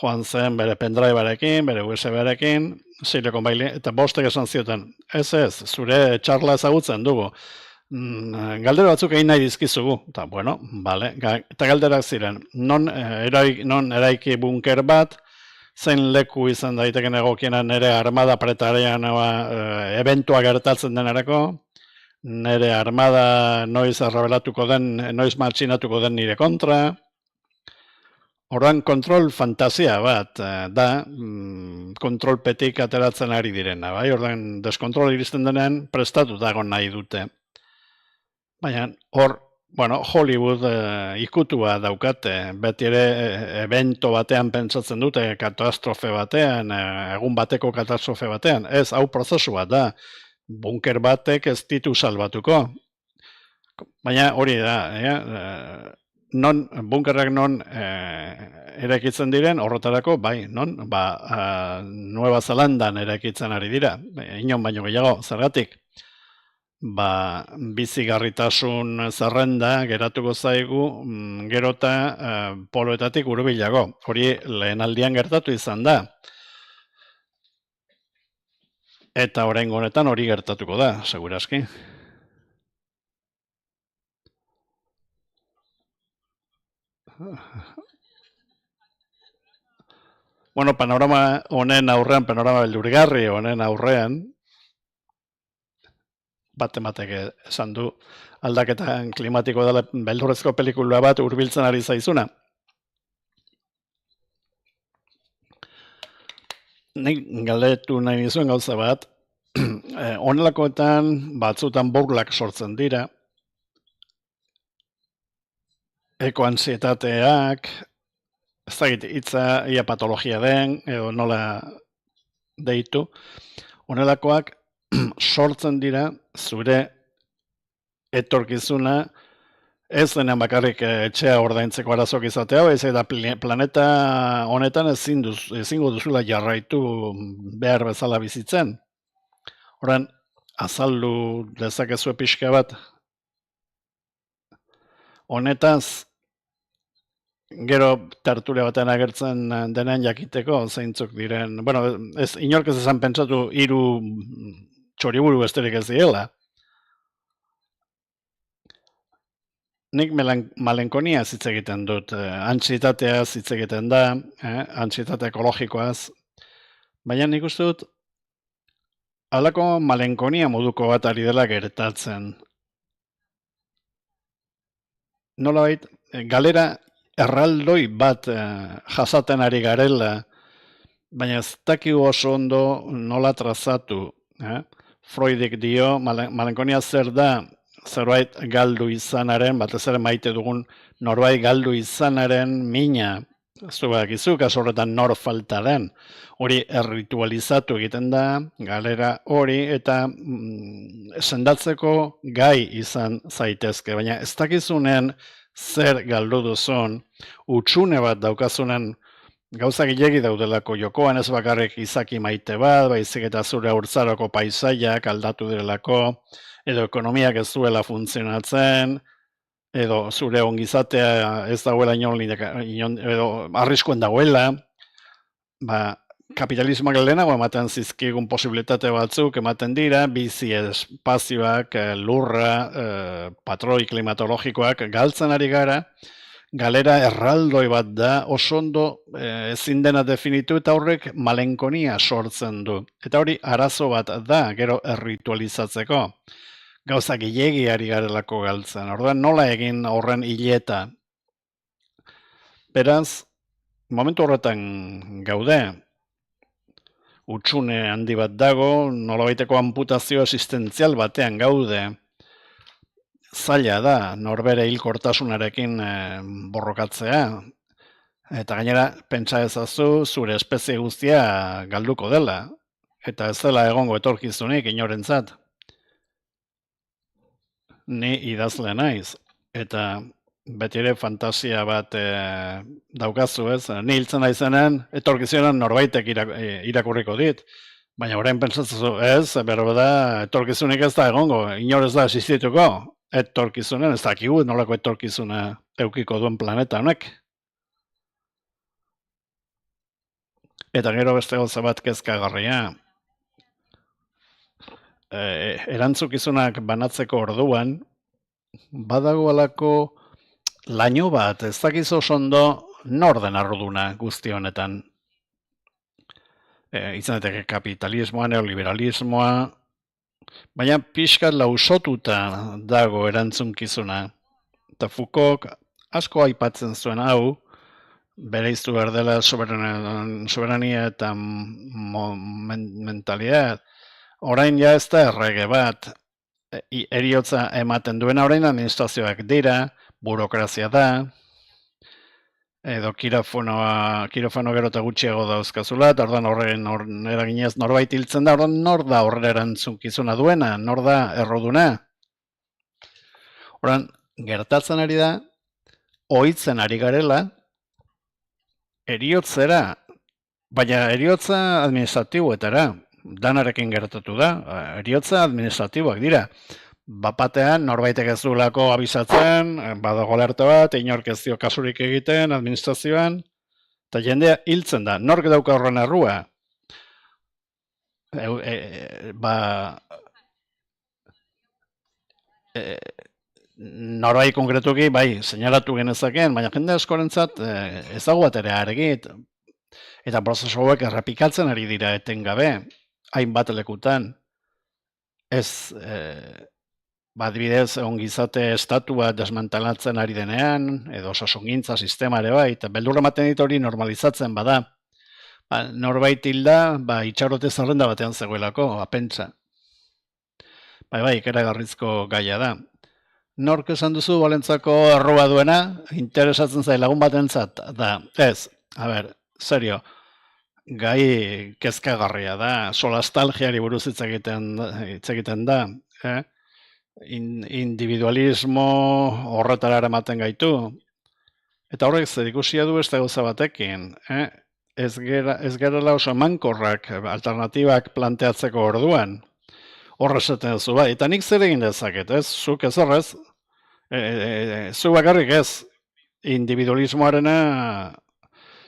Joan zen bere pendrivearekin, bere USB-arekin, Silicon Valley, eta 5 esan zioten, ez, zure txarla ezagutzen dugu. Galdera batzuk egin nahi dizkizugu, eta bueno, bale, eta galderak ziren, non eraiki bunker bat, zein leku izan daiteken egokiena nire armada pretarian eventua gertatzen denerako, nire armada noiz arrabelatuko den, noiz matxinatuko den nire kontra. Orduan kontrol fantasia bat da, kontrolpetik ateratzen ari direna, bai? Orduan deskontrol iristen denean prestatu dago nahi dute. Baina hor, Hollywood ikutua daukate, beti ere evento batean pentsatzen dute, katastrofe batean, egun bateko katastrofe batean. Ez, hau prozesu bat da, bunker batek ez ditu salbatuko. Baina hori da, bunkerrak non eraikitzen diren, horretarako, bai, Nueva Zelandan eraikitzen ari dira, inon baino gehiago, zergatik. Bizigarritasun zerrenda geratuko zaigu gerota poloetatik hurbilago. Hori lehen aldian gertatu izan da. Eta oraingo honetan hori gertatuko da, segurazki. Panorama honen aurrean, panorama beldurgarri honen aurrean, bat ematek esan du aldaketa klimatiko dela beldurrezko pelikula bat hurbiltzen ari zaizuna. Nik galdetu nahi nizuen gauza bat, honelakoetan batzutan burlak sortzen dira, ekoansietateak, ez dakit hitza ia patologia den, edo nola deitu, honelakoak sortzen dira zure etorkizuna ez denean bakarrik etxea ordaintzeko arazok izatea, ez eta planeta honetan ezingo duzula jarraitu behar bezala bizitzen. Horren, azaldu dezakezue pixka bat honetaz, gero tertulia batean agertzen denean jakiteko zeintzuk diren, ez inork ez esan pentsatu 3 txoriburu besterik ez diela. Nik malenkonia hitz egiten dut, antsietatea hitz egiten da, antsietate ekologikoaz, baina nik uste dut halako malenkonia moduko bat ari dela gertatzen. Nolabait, galera erraldoi bat jasaten ari garela, baina ez dakigu oso ondo nola trazatu. Freudik dio, malenkonia zer da, zerbait galdu izanaren, batez ere maite dugun norbait galdu izanaren mina, Zubakizu, kasu horretan nor falta den, hori erritualizatu egiten da, galera hori, eta sendatzeko gai izan zaitezke, baina ez dakizunen zer galdu duzun, hutsune bat daukazunen, gauza gilegi daudelako jokoan, ez bakarrik izaki maite bat, baizik eta zure haurtzaroko paisaiak aldatu direlako, edo ekonomiak ez duela funtzionatzen, edo zure ongizatea ez dagoela edo arriskuen dagoela, kapitalismoak lehenago ematen zizkigun posibilitate batzuk ematen dira, bizi espazioak, lurra, patroi klimatologikoak galtzen ari gara, galera erraldoi bat da, oso ondo ezin dena definitu eta horrek malenkonia sortzen du. Eta hori arazo bat da, gero erritualizatzeko. Gauza gehiagiari garelako galtzen. Orduan nola egin horren hileta. Beraz, momentu horretan gaude, hutsune handi bat dago, nolabaiteko amputazio existentzial batean gaude, zaila da, norbere hilkortasunarekin borrokatzea, eta gainera, pentsa ezazu, zure espezie guztia galduko dela, eta ez dela egongo etorkizunik inorentzat. Ni idazle naiz, eta beti ere fantasia bat daukazu ez, ni hiltzen naizenean, etorkizunean norbaitek irakurriko dit, baina orain pentsatzen ez, berro da, etorkizunik ez da egongo, inor ez da existituko, etorkizunean, ez dakigu nolako etorkizuna eukiko duen planeta honek. Eta gero beste gauza bat kezkagarria, erantzukizunak banatzeko orduan, badago alako laino bat, ez dakizu oso ondo nor den arruduna guzti honetan. Izan daiteke kapitalismoa, neoliberalismoa, baina pixkat lausotuta dago erantzunkizuna. Eta Foucault asko aipatzen zuen hau, bereiztu behar dela soberania eta mentalidad. Orain ja ez da errege bat, heriotza ematen duena orain administrazioak dira, burokrazia da, edo kirofano gero eta gutxiago dauzkazula, eta ordan horren eraginez norbait hiltzen da, ordan nor da horre erantzunkizuna duena, nor da erroduna. Ordan, gertatzen ari da, ohitzen ari garela, heriotzera, baina heriotza administratiboetara, danarekin gertatu da, heriotza administratiboak dira. Bapatean norbaitek ez duelako abisatzen, badago alerta bat, inork ez dio kasurik egiten administrazioan, eta jendea hiltzen da. Nork dauka horren errua? Norbait konkretuki, bai, seinalatu genezakeen, baina jende askorentzat ez dago bat ere argit. Eta prozesu hauek errepikatzen ari dira etengabe, hainbat lekutan. Ez, adibidez, ongizate estatua desmantelatzen ari denean, edo osasungintza sistema ere bai, eta beldurra ematen dit hori normalizatzen bada. Norbait hilda, itxarote zerrenda batean zegoelako, apentsa. Bai, ikaragarrizko gaia da. Nork esan duzu balentzako erroa duena, interesatzen zai lagun batentzat, da, ez, serio, gai kezkagarria da, solastalgiari buruz hitz egiten da, individualismo horretara eramaten gaitu, eta horrek zer ikusia du beste gauza batekin, ez gerala oso emankorrak alternatibak planteatzeko orduan, horre esaten duzu, bai, eta nik zer egin dezaket, ez, zuk ez horrez, zu bakarrik ez, individualismoarena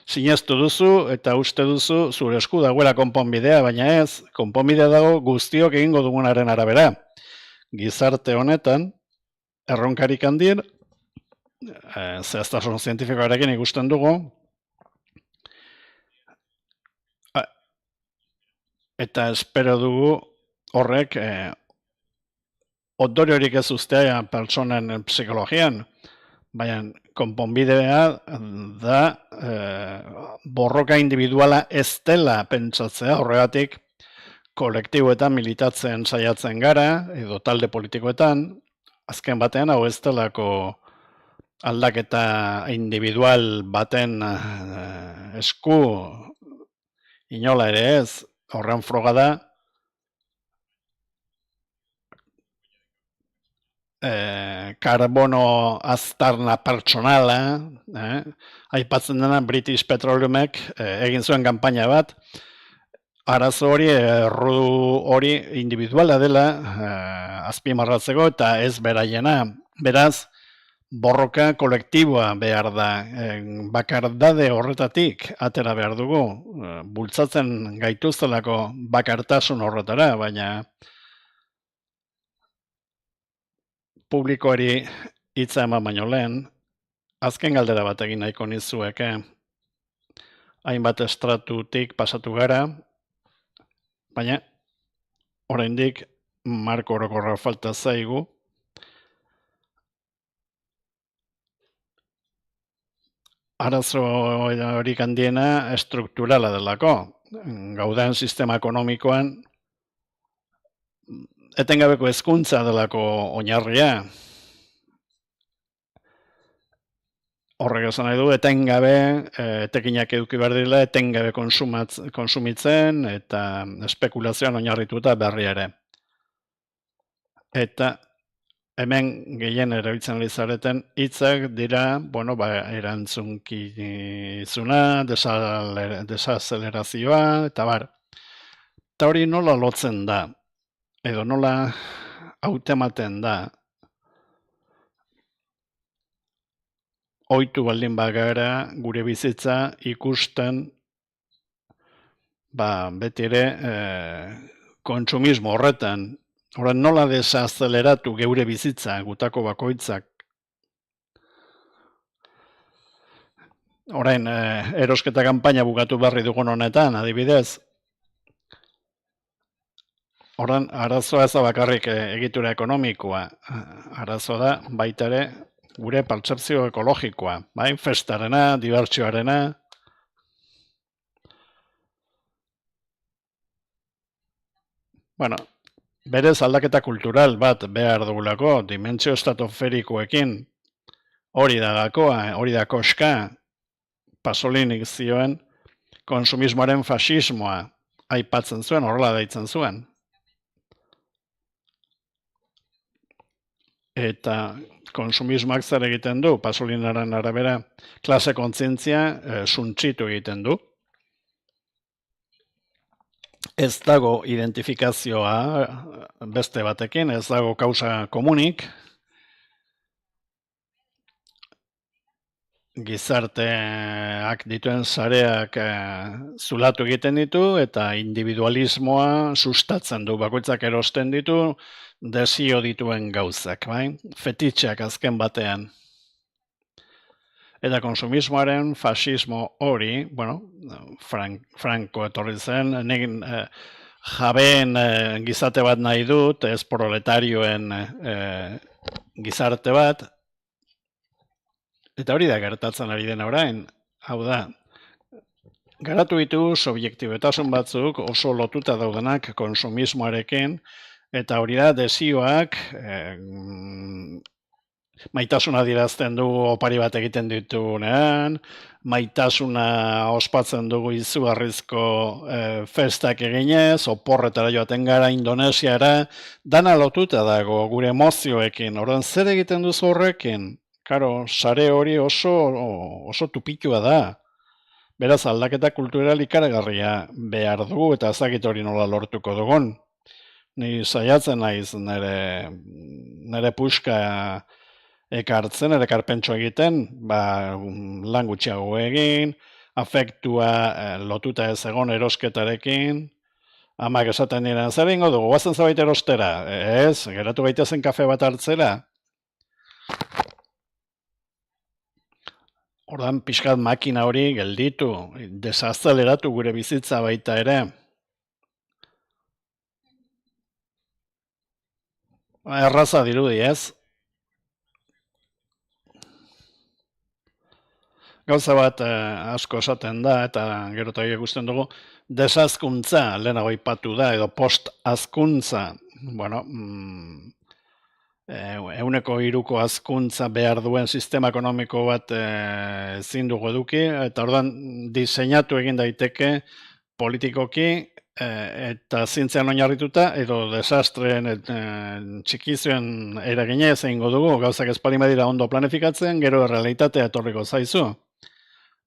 sinestu duzu eta uste duzu zure esku dagoela konponbidea, baina ez, konponbidea dago guztiok egingo dugunaren arabera. Gizarte honetan, erronkarik handien, zehaztasun zientifikoarekin ikusten dugu, eta espero dugu horrek ondoriorik ez uztea pertsonen psikologian, baina konponbidea da borroka individuala ez dela pentsatzea, horregatik kolektiboetan militatzen saiatzen gara, edo talde politikoetan, azken batean hau ez delako aldaketa individual baten esku inola ere ez, horren froga da, karbono aztarna pertsonala, aipatzen dena British Petroleumek egin zuen kanpaina bat, arazo hori, erru hori individuala dela azpimarratzeko eta ez beraiena. Beraz, borroka kolektiboa behar da, bakardade horretatik atera behar dugu, bultzatzen gaituztelako bakartasun horretara, baina publikoari hitza eman baino lehen, azken galdera bat egin nahiko nizueke, hainbat estratutik pasatu gara, baina oraindik marko orokorra falta zaigu, arazo horik handiena estrukturala delako. Gauden sistema ekonomikoan etengabeko hezkuntza delako oinarria. Horrek esan nahi du, etengabe, etekinak eduki behar dira, etengabe konsumitzen eta espekulazioan oinarrituta berri ere. Eta hemen gehien erabiltzen ari zareten hitzak dira, erantzunkizuna, desazelerazioa, eta bar. Eta hori nola lotzen da, edo nola hautematen da, ohitu baldin bagara gure bizitza ikusten beti ere kontsumismo horretan. Horren nola desazeleratu geure bizitza gutako bakoitzak. Orain erosketa kanpaina bukatu berri dugun honetan, adibidez. Horren arazoa ez da bakarrik egitura ekonomikoa. Arazo da baita ere gure pertzepzio ekologikoa, bai, festarena, dibertsioarena. Bueno, berez aldaketa kultural bat behar dugulako, dimentsio estratosferikoekin, hori da gakoa, hori da koska, Pasolinik zioen, konsumismoaren fasismoa aipatzen zuen, horrela deitzen zuen. Eta konsumismoak zer egiten du, Pasolinaren arabera, klase kontzientzia suntsitu egiten du. Ez dago identifikazioa beste batekin, ez dago kausa komunik. Gizarteak dituen sareak zulatu egiten ditu eta individualismoa sustatzen du, bakoitzak erosten ditu, desio dituen gauzak, bai? Fetitxeak azken batean. Eta konsumismoaren fasismo hori, Franco etorri zen, negin jabeen gizarte bat nahi dut, ez proletarioen gizarte bat, eta hori da gertatzen ari dena orain, hau da, garatu ditu subjektibetasun batzuk oso lotuta daudenak konsumismoarekin, eta hori da desioak, maitasuna adierazten du opari bat egiten ditugunean, maitasuna ospatzen dugu izugarrizko festak eginez, oporretara joaten gara Indonesiara, dana lotuta dago gure emozioekin, orduan zer egiten duzu horrekin? Karo, sare hori oso tupitua da. Beraz, aldaketa kultural ikaragarria behar dugu eta ezagit hori nola lortuko dugun. Ni saiatzen naiz nire puska ekartzen, ere ekarpentsu egiten, lan gutxiago egin, afektua lotuta ez egon erosketarekin, amak esaten diren, zer ingo dugu, guazen zabait erostera, ez, geratu gaitezen kafe bat hartzera. Ordan pixkat makina hori gelditu, desazeleratu gure bizitza baita ere. Erraza dirudi, ez? Gauza bat asko esaten da, eta gero eta ikusten dugu, desazkuntza lehenago aipatu da, edo post-azkuntza. Bueno, 3ko hazkuntza behar duen sistema ekonomiko bat ezin dugu eduki, eta orduan diseinatu egin daiteke politikoki eta zientzian oinarrituta, edo desastreen txikizioen eraginez egingo dugu, gauzak ez baldin badira ondo planifikatzen, gero errealitatea etorriko zaizu,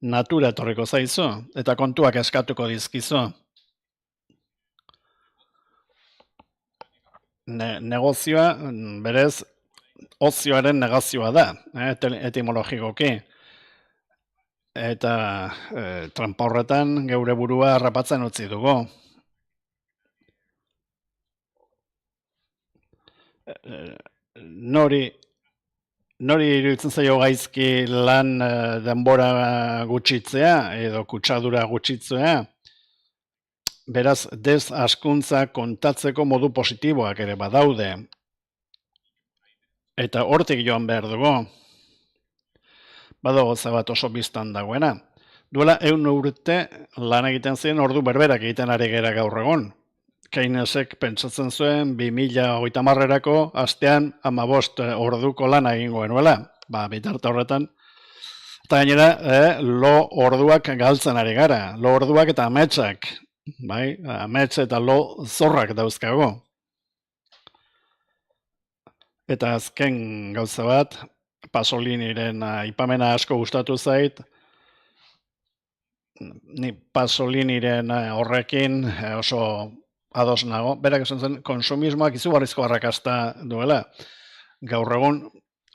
natura etorriko zaizu, eta kontuak eskatuko dizkizu. Negozioa, berez, ozioaren negazioa da, etimologikoki. Eta trampa horretan geure burua harrapatzen utzi dugu. Nori iruditzen zaio gaizki lan denbora gutxitzea edo kutsadura gutxitzea, beraz, hazkuntza kontatzeko modu positiboak ere badaude. Eta hortik joan behar dugu. Badago bat oso biztan dagoena. Duela 100 urte lan egiten ziren ordu berberak egiten ari gera gaur egun. Keynesek pentsatzen zuen 2030erako astean 15 orduko lana egingo genuela. Bitarte horretan. Eta gainera, lo orduak galtzen ari gara. Lo orduak eta ametsak. Amets eta lo zorrak dauzkago. Eta azken gauza bat, Pasoliniren aipamena asko gustatu zait. Ni Pasoliniren horrekin oso ados nago. Berak esan zen, konsumismoak izugarrizko arrakasta duela. Gaur egun,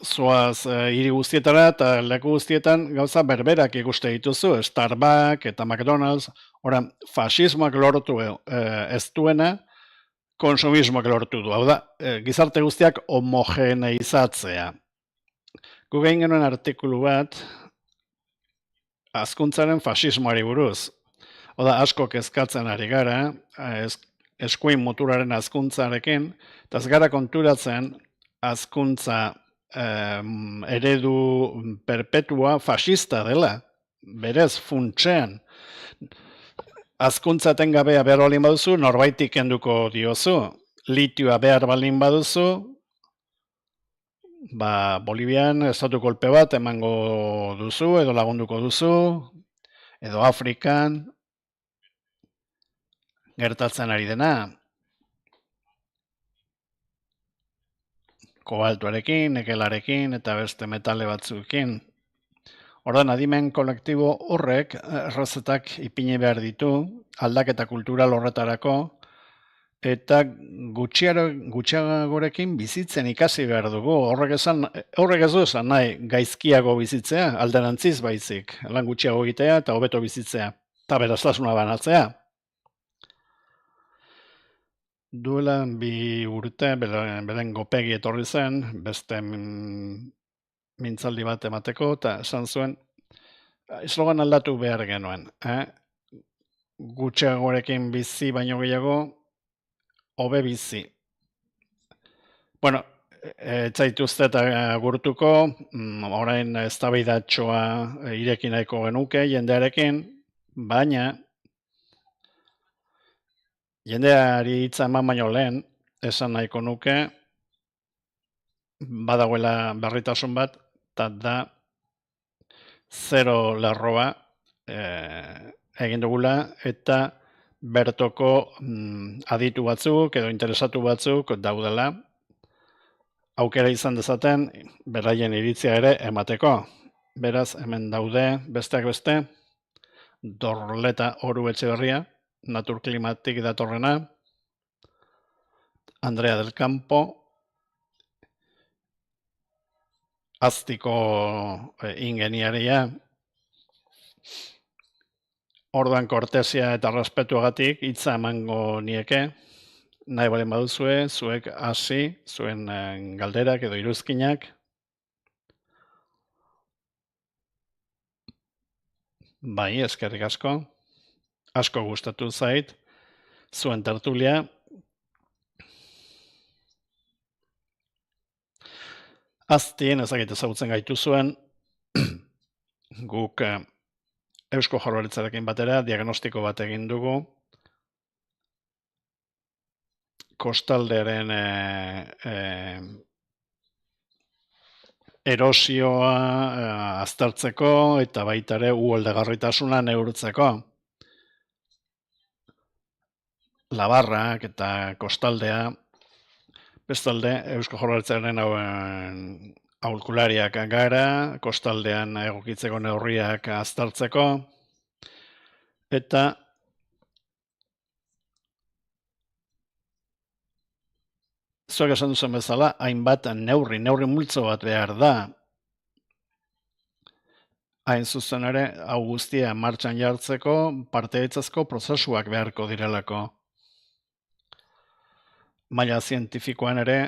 zoaz hiri guztietara eta leku guztietan gauza berberak ikuste dituzu, Starbucks eta McDonald's. Ora, fasismoak lortu ez duena, konsumismoak lortu du. Hau da, gizarte guztiak homogeneizatzea. Gu egin genuen artikulu bat, hazkuntzaren fasismoari buruz. Hau da, asko kezkatzen ari gara, eskuin muturaren hazkuntzarekin, eta ez gara konturatzen hazkuntza eredu perpetua fasista dela, berez funtsean. Hazkuntza etengabea behar balin baduzu, norbaitik kenduko diozu. Litioa behar balin baduzu, Bolivian estatu kolpe bat emango duzu, edo lagunduko duzu, edo Afrikan gertatzen ari dena. Kobaltuarekin, nikelarekin eta beste metale batzuekin. Ordan adimen kolektibo horrek errezetak ipini behar ditu, aldaketa kultural horretarako, eta gutxiagorekin bizitzen ikasi behar dugu. Horrek ez du esan nahi gaizkiago bizitzea, alderantziz baizik, lan gutxiago egitea eta hobeto bizitzea, eta beraztasuna banatzea. Duela 2 urte, beren Gopegi etorri zen, beste mintzaldi bat emateko, eta esan zuen, eslogan aldatu behar genuen. Gutxiagorekin bizi baino gehiago, hobe bizi. Bueno, etzaituzte eta gurtuko, orain eztabaidatxoa ireki nahiko genuke jendearekin, baina jendeari hitza eman baino lehen, esan nahiko nuke, badagoela berritasun bat, eta da zero lerroa egin dugula, eta bertoko aditu batzuk edo interesatu batzuk daudela, aukera izan dezaten, beraien iritzia ere emateko. Beraz, hemen daude, besteak beste, Dorleta Oru Etxeberria, Naturklimatik datorrena, Andrea del Campo, Aztiko ingeniaria, orduan kortesia eta respetuagatik hitza emango nieke, nahi balen baduzue, zuek hasi, zuen galderak edo iruzkinak. Bai, eskerrik asko. Asko gustatu zait, zuen tertulia. Aztien ezagite ezagutzen gaitu zuen, guk Eusko Jaurlaritzarekin batera diagnostiko bat egin dugu, kostaldearen erosioa aztertzeko eta baita ere uholdegarritasuna neurtzeko. Labarrak eta kostaldea, bestalde Eusko Jaurlaritzaren aholkulariak gara, kostaldean egokitzeko neurriak aztertzeko, eta zuek esan duzen bezala, hainbat neurri multzo bat behar da. Hain zuzen ere, hau guztia martxan jartzeko, parteidetzazko prozesuak beharko direlako. Maila zientifikoan ere,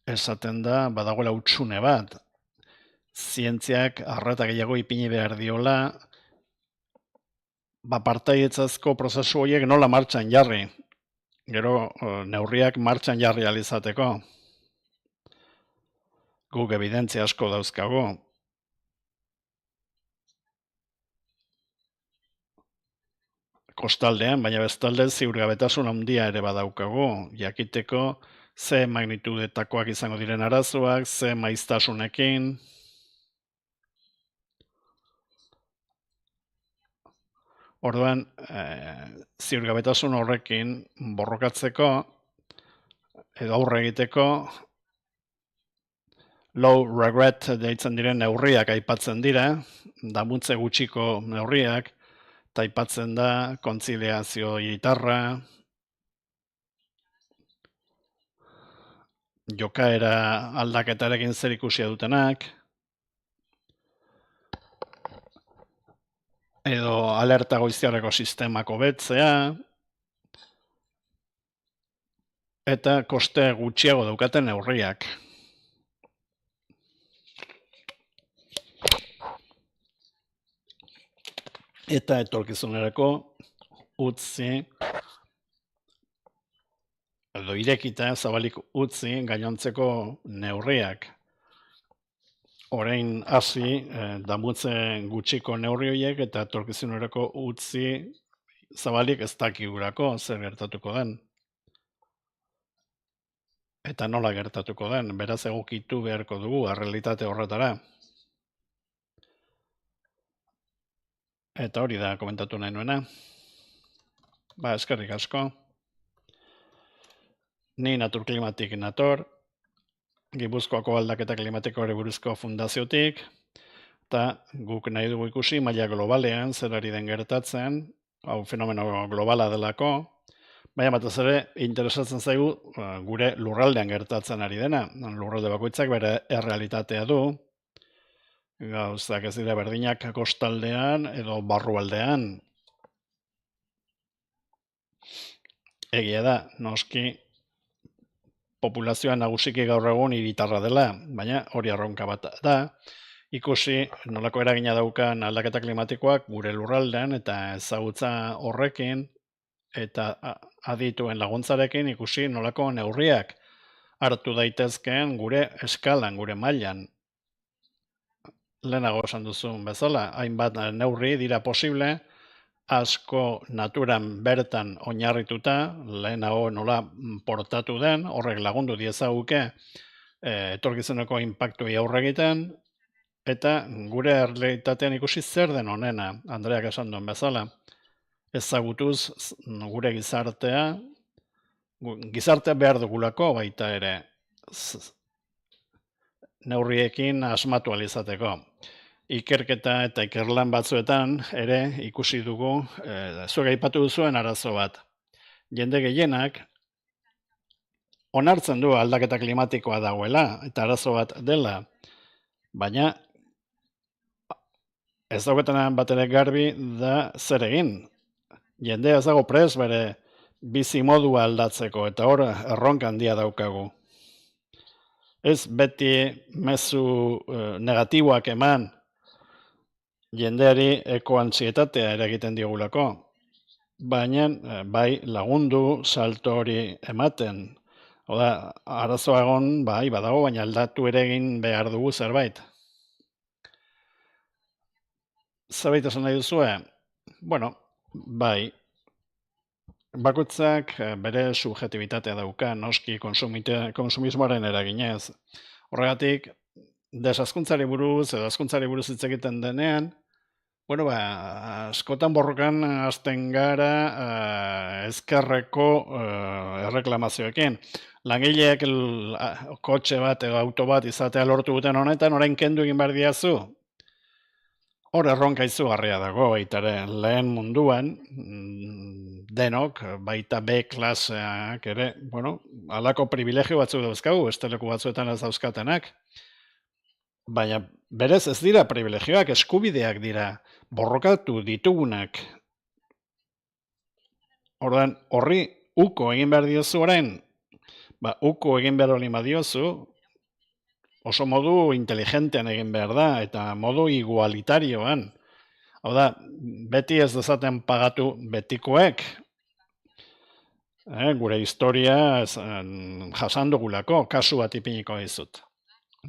esaten da, badagoela hutsune bat. Zientziak arreta gehiago ipini behar diola, parteidetzazko prozesu horiek nola martxan jarri. Gero, neurriak martxan jarri alizateko. Guk evidentzia asko dauzkago. Kostaldean, baina bestalde ziurgabetasun handia ere badaukagu. Jakiteko, ze magnitudetakoak izango diren arazoak, ze maiztasunekin. Orduan, ziurgabetasun horrekin borrokatzeko, edo aurre egiteko, low regret deitzen diren neurriak aipatzen dira, damutze gutxiko neurriak, eta aipatzen da kontziliazio gitarra, jokaera aldaketarekin zer ikusia dutenak, edo alerta goiztiarreko sistemako betzea, eta koste gutxiago daukaten neurriak. Eta etorkizunerako utzi, edo irekita zabalik utzi gainontzeko neurriak. Orain hasi damutze gutxiko neurri horiek eta etorkizunerako utzi zabalik ez dakigurako zer gertatuko den. Eta nola gertatuko den, beraz egokitu beharko dugu errealitate horretara. Eta hori da komentatu nahi nuena. Eskerrik asko. Ni Naturklimatik nator, Gipuzkoako aldaketa klimatikoari buruzko fundaziotik, eta guk nahi dugu ikusi maila globalean zer ari den gertatzen, hau fenomeno globala delako, baina batez ere interesatzen zaigu gure lurraldean gertatzen ari dena. Lurralde bakoitzak bere errealitatea du, gauzak ez dira berdinak kostaldean edo barrualdean. Egia da, noski populazioa nagusiki gaur egun hiritarra dela, baina hori erronka bat da, ikusi nolako eragina daukan aldaketa klimatikoak gure lurraldean eta ezagutza horrekin eta adituen laguntzarekin ikusi nolako neurriak hartu daitezkeen gure eskalan, gure mailan. Lehenago esan duzun bezala, hainbat neurri dira posible, asko naturan bertan oinarrituta, lehenago nola portatu den, horrek lagundu diezaguke etorkizuneko inpaktuei aurre egiten, eta gure errealitatean ikusi zer den honena, Andreak esan duen bezala, ezagutuz gure gizartea behar dugulako baita ere neurriekin asmatu alizateko. Ikerketa eta ikerlan batzuetan ere ikusi dugu, zuek aipatu duzuen arazo bat. Jende gehienak onartzen du aldaketa klimatikoa dagoela eta arazo bat dela, baina ez daukatenan bat ere garbi da zer egin. Jendea ez dago prest bere bizi modua aldatzeko eta hor erronka handia daukagu. Ez beti mezu negatiboak eman jendeari ekoantzietatea eragiten diogulako, baina bai lagundu salto hori ematen. Oda, arazoa egon bai badago, baina aldatu ere egin behar dugu zerbait. Zerbait esan nahi duzue? Bueno, bai, bakoitzak bere subjetibitatea dauka, noski konsumismoaren eraginez. Horregatik, desazkuntzari buruz edo azkuntzari buruz hitz egiten denean, bueno, askotan borrokan hasten gara ezkerreko erreklamazioekin. Langileek kotxe bat edo auto bat izatea lortu duten honetan, orain kendu egin behar diazu. Hor erronka izugarria dago, baita ere, lehen munduan, denok, baita B klaseak ere, bueno, halako privilegio batzuk dauzkagu, esteleku batzuetan ez dauzkatenak. Baina berez ez dira privilegioak, eskubideak dira, borrokatu ditugunak. Ordan horri uko egin behar diozu orain, uko egin behar olima diozu, oso modu inteligentean egin behar da, eta modu igualitarioan. Hau da, beti ez dezaten pagatu betikoek, gure historia jasandugulako, kasu bat ipiniko dizut.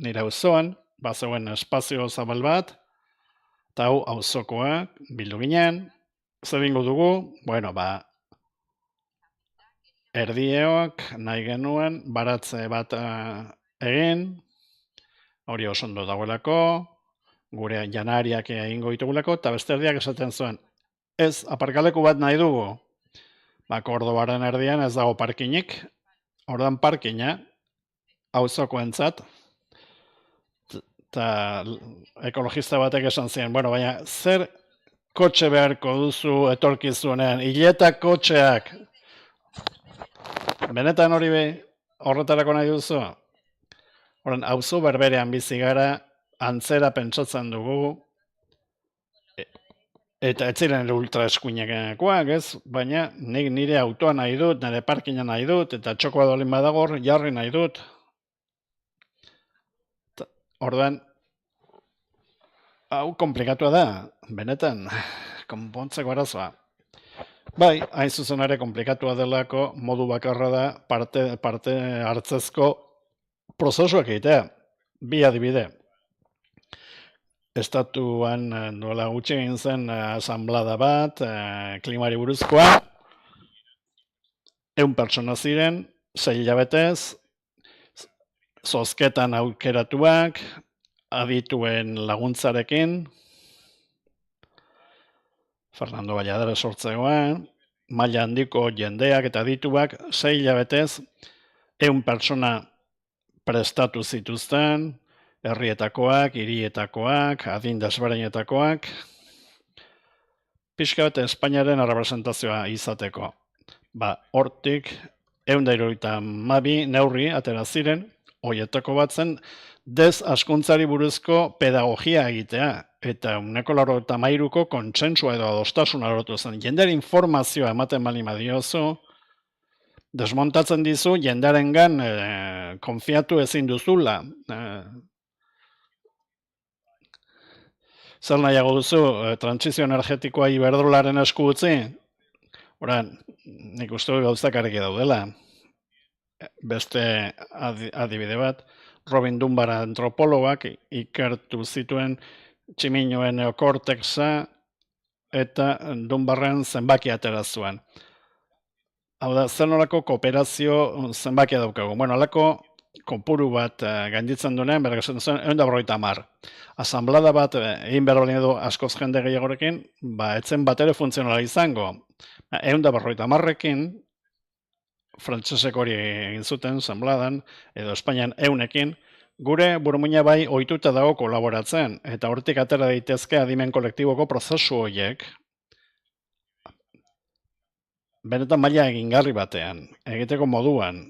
Nire auzoan, bazegoen espazio zabal bat, eta hau auzokoa bildu ginen, zer dingo dugu, bueno, erdieok nahi genuen baratze bat egin, hori oso ondo dagoelako, gure janariak egingo ditugulako, eta beste erdiak esaten zuen, ez aparkaleku bat nahi dugu, Kordobaren erdian ez dago parkinik, ordan parkina, auzokoentzat, eta ekologista batek esan ziren, bueno, baina zer kotxe beharko duzu etorkizunean, hileta kotxeak, benetan hori horretarako nahi duzu? Horren, auzo berberean bizi gara, antzera pentsatzen dugu, eta ez ziren ultra eskuinekoak, ez? Baina nik nire autoa nahi dut, nire parkina nahi dut, eta txokoa dolin badagor, jarri nahi dut. Orduan, hau komplikatua da, benetan, konpontzeko arazoa. Bai, hain zuzen ere komplikatua delako, modu bakarra da parte hartzezko prozesuak egitea. Bi adibide. Estatuan duela gutxi egin zen asanblada bat, klimari buruzkoa, 100 pertsona ziren, 6 hilabetez, zozketan aukeratuak, adituen laguntzarekin, Fernando Valladares sortzegoan, maila handiko jendeak eta adituak, 6 hilabetez, 100 pertsona prestatu zituzten, herrietakoak, hirietakoak, adin desberdinetakoak, pixka bat Espainiaren errepresentazioa izateko. Hortik, 172 neurri atera ziren, horietako bat zen, desazkuntzari buruzko pedagogia egitea, eta 93ko kontsentsua edo adostasuna lortu zen. Jendera informazioa ematen bali madiozu, desmontatzen dizu, jendarengan konfiatu ezin duzula. Zer nahiago duzu, trantsizio energetikoa Iberdrolaren esku utzi? Horan, nik uste gauzak argi daudela. Beste adibide bat, Robin Dunbar antropologoak ikertu zituen tximinoen neokortexa eta Dunbarren zenbaki atera zuen. Hau da, zer nolako kooperazio zenbakia daukagu. Bueno, alako kopuru bat gainditzen duenean, berak esaten zuen, 150. Asanblada bat egin behar balin edo askoz jende gehiagorekin, etzen bat ere funtzionala izango. 150ekin, frantsesek hori egin zuten, asanbladan, edo Espainian 100ekin, gure burmuina bai ohituta dago kolaboratzen, eta hortik atera daitezke adimen kolektiboko prozesu horiek, benetan maila egingarri batean, egiteko moduan,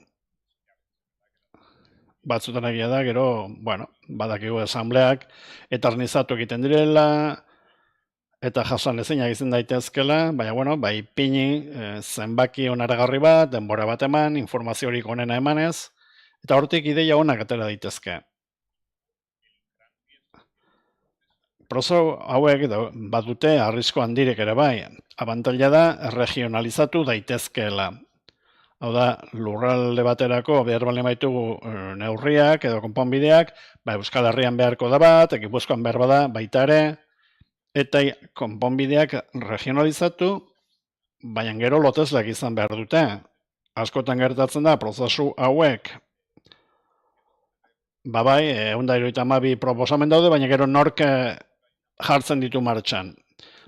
batzutan egia da, gero, badakigu asambleak eternizatu egiten direla, eta jasan ezinak izan daitezkela, baina, ipini zenbaki onaragarri bat, denbora bat eman, informaziorik onena emanez, eta hortik ideia onak atera daitezke. Prozo hauek badute arrisko handirek ere bai, abantaila da regionalizatu daitezkeela. Hau da, lurralde baterako behar balen baitugu neurriak edo konponbideak, Euskal Herrian beharko da bat, Gipuzkoan behar bada baita ere, eta konponbideak regionalizatu, baina gero lotezleak izan behar dute. Askotan gertatzen da, prozesu hauek bai, 172 proposamen daude, baina gero nork jartzen ditu martxan.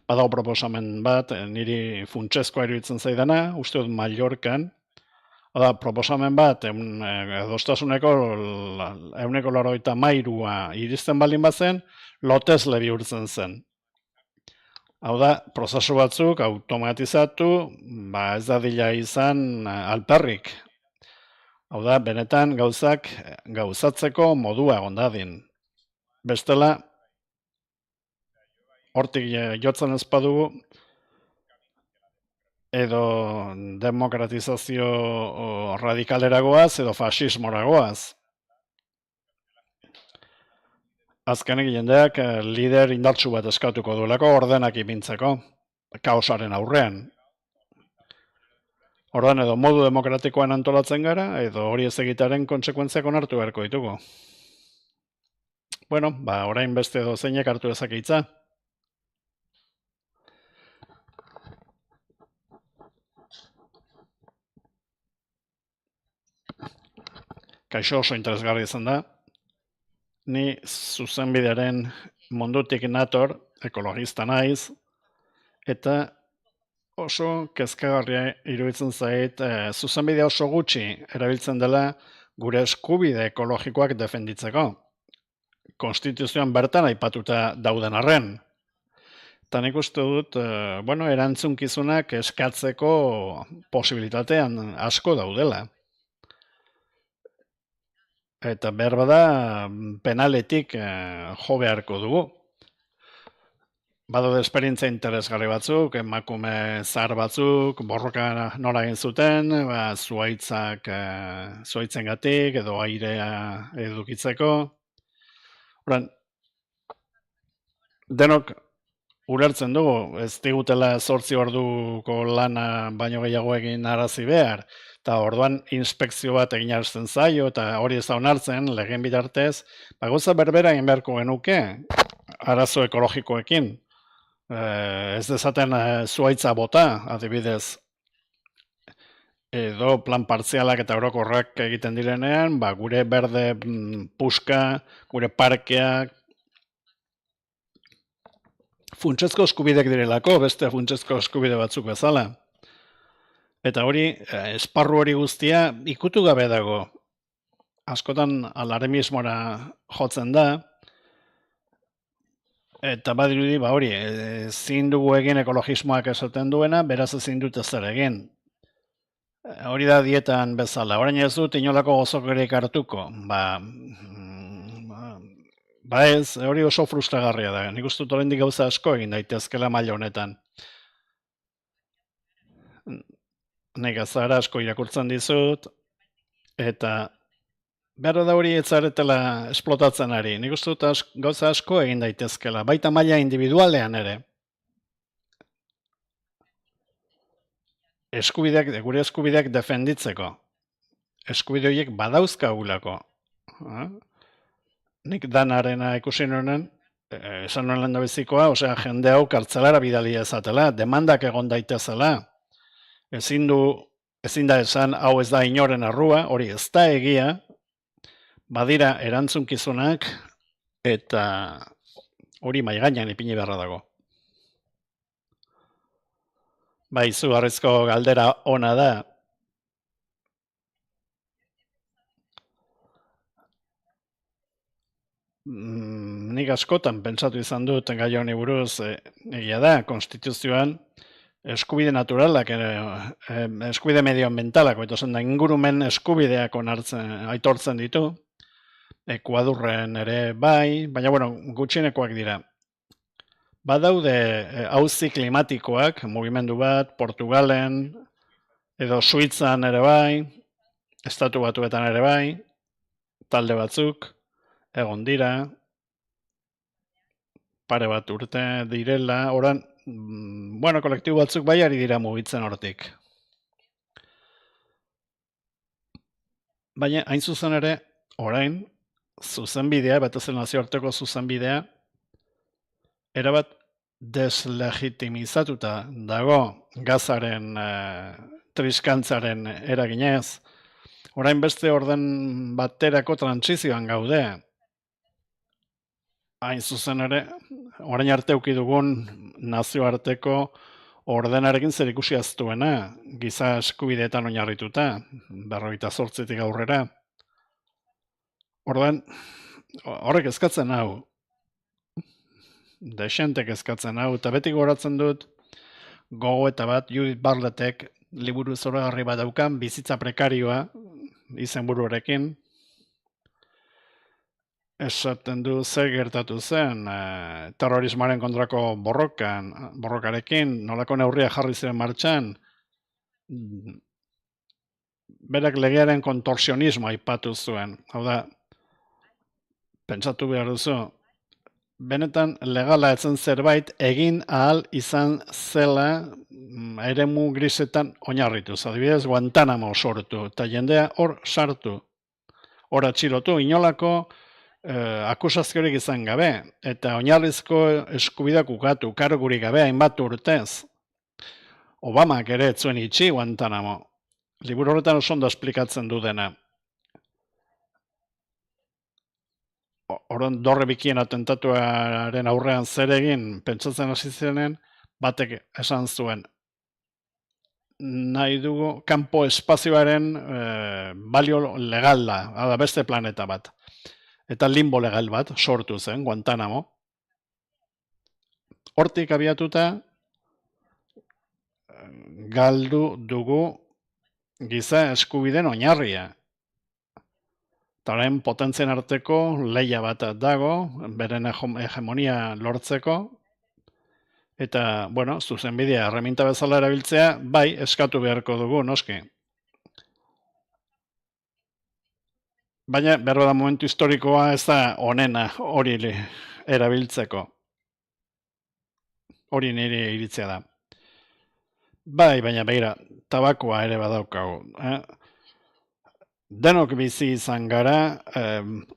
Badago proposamen bat, niri funtsezkoa iruditzen zaidana, uste dut Mallorcan, proposamen bat, adostasuneko 193 iristen baldin bazen, lotesle bihurtzen zen. Hau da, prozesu batzuk automatizatu, ez dadila izan alperrik. Hau da, benetan gauzak gauzatzeko modua ondadin. Bestela, hortik jotzen ez badugu, edo demokratizazio radikaleragoaz, edo fasismoragoaz. Azkenik jendeak lider indartsu bat eskatuko duelako ordenak ipintzeko, kaosaren aurrean. Ordan edo modu demokratikoan antolatzen gara, edo hori ez egitearen kontsekuentziak onartu beharko ditugu. Bueno, orain beste edo zeinek hartu dezakitza. Kaixo, oso interesgarri izan da. Ni zuzenbidearen mundutik nator, ekologista naiz, eta oso kezkagarria iruditzen zait, zuzenbidea oso gutxi erabiltzen dela gure eskubide ekologikoak defenditzeko. Konstituzioan bertan aipatuta dauden arren. Eta nik uste dut, erantzunkizunak eskatzeko posibilitatean asko daudela. Eta berbada penaletik jo beharko dugu. Badaude esperientzia interesgarri batzuk, emakume zahar batzuk, borroka nora egin zuten, zuaitzengatik edo airea edukitzeko. Denok ulertzen dugu, ez digutela 8 orduko lana baino gehiago egin arazi behar, eta orduan inspekzio bat egin hartzen zaio, eta hori ez da onartzen, legen bitartez, gauza berbera egin beharko genuke, arazo ekologikoekin. Ez dezaten zuaitza bota, adibidez, edo plan partzialak eta orokorrak egiten direnean, gure berde puska, gure parkeak, funtsezko eskubidek direlako, beste funtsezko eskubide batzuk bezala. Eta hori, esparru hori guztia ikutu gabe dago. Askotan alarmismora jotzen da, eta badirudi, hori, ezin dugu egin ekologismoak esaten duena, beraz ezin dut ezer egin. Hori da dietan bezala. Orain ez dut inolako gozokerik hartuko. Ez, hori oso frustragarria da. Nik uste dut oraindik gauza asko egin daitezkela maila honetan. Nik azara asko irakurtzen dizut, eta behar da hori etzaretela esplotatzen ari. Nik uste dut gauza asko egin daitezkela, baita maila individualean ere. Gure eskubideak defenditzeko. Eskubide horiek badauzkagulako. Nik danarena ikusi noren, esan nuen lehen da bizikoa, jende hau kartzelara bidali ezatela, demandak egon daitezela. Ezin da esan hau ez da inoren arrua, hori ez da egia, badira erantzunkizunak, eta hori maigainan ipini beharra dago. Izugarrizko galdera ona da. Nik askotan pentsatu izan dut gai honi buruz, egia da, konstituzioan, eskubide naturalak, eskubide medioambientalak, da ingurumen eskubideak aitortzen ditu, Ekuadurren ere bai, baina gutxienekoak dira. Badaude auzi klimatikoak, mugimendu bat, Portugalen, edo Suitzan ere bai, Estatu Batuetan ere bai, talde batzuk, egon dira, pare bat urte direla, oran, kolektibo batzuk bai ari dira mugitzen hortik. Baina, hain zuzen ere, orain, zuzenbidea, batez nazioarteko zuzenbidea, erabat deslegitimizatuta dago Gazaren triskantzaren eraginez. Orain beste orden baterako trantsizioan gaude. Hain zuzen ere, orain arte eduki dugun nazioarteko ordenarekin zer ikusi aztuena, giza eskubideetan oinarrituta, 48tik aurrera. Orduan, horrek eskatzen hau, desentek eskatzen hau, eta beti goratzen dut, gogoeta bat, Judith Bartlettek liburu zoragarri bat daukan, bizitza prekarioa, izenburuarekin, esaten du zer gertatu zen terrorismoaren kontrako borrokarekin, nolako neurria jarri ziren martxan, berak legearen kontorsionismoa aipatu zuen. Hau da, pentsatu behar duzu, benetan legala etzen zerbait egin ahal izan zela eremu grisetan oinarrituz. Adibidez, Guantanamo sortu, eta jendea hor sartu, hor atxilotu, inolako akusaziorik izan gabe, eta oinarrizko eskubideak ukatu, kargurik gabe, hainbat urtez. Obamak ere ez zuen itxi Guantanamo. Liburu horretan oso ondo esplikatzen du dena. Horon dorre bikien atentatuaren aurrean zer egin, pentsatzen hasi zenen, batek esan zuen, nahi dugu kanpo espazioaren balio legal da beste planeta bat. Eta limbo legal bat sortu zen, Guantanamo. Hortik abiatuta, galdu dugu giza eskubideen oinarria. Eta orain potentzien arteko lehia bat dago, beren hegemonia lortzeko, eta, bueno, zuzenbidea erreminta bezala erabiltzea, bai, eskatu beharko dugu, noski. Baina, behar da momentu historikoa ez da onena hori erabiltzeko. Hori nire iritzia da. Bai, baina begira, tabakoa ere badaukagu. Denok bizi izan gara,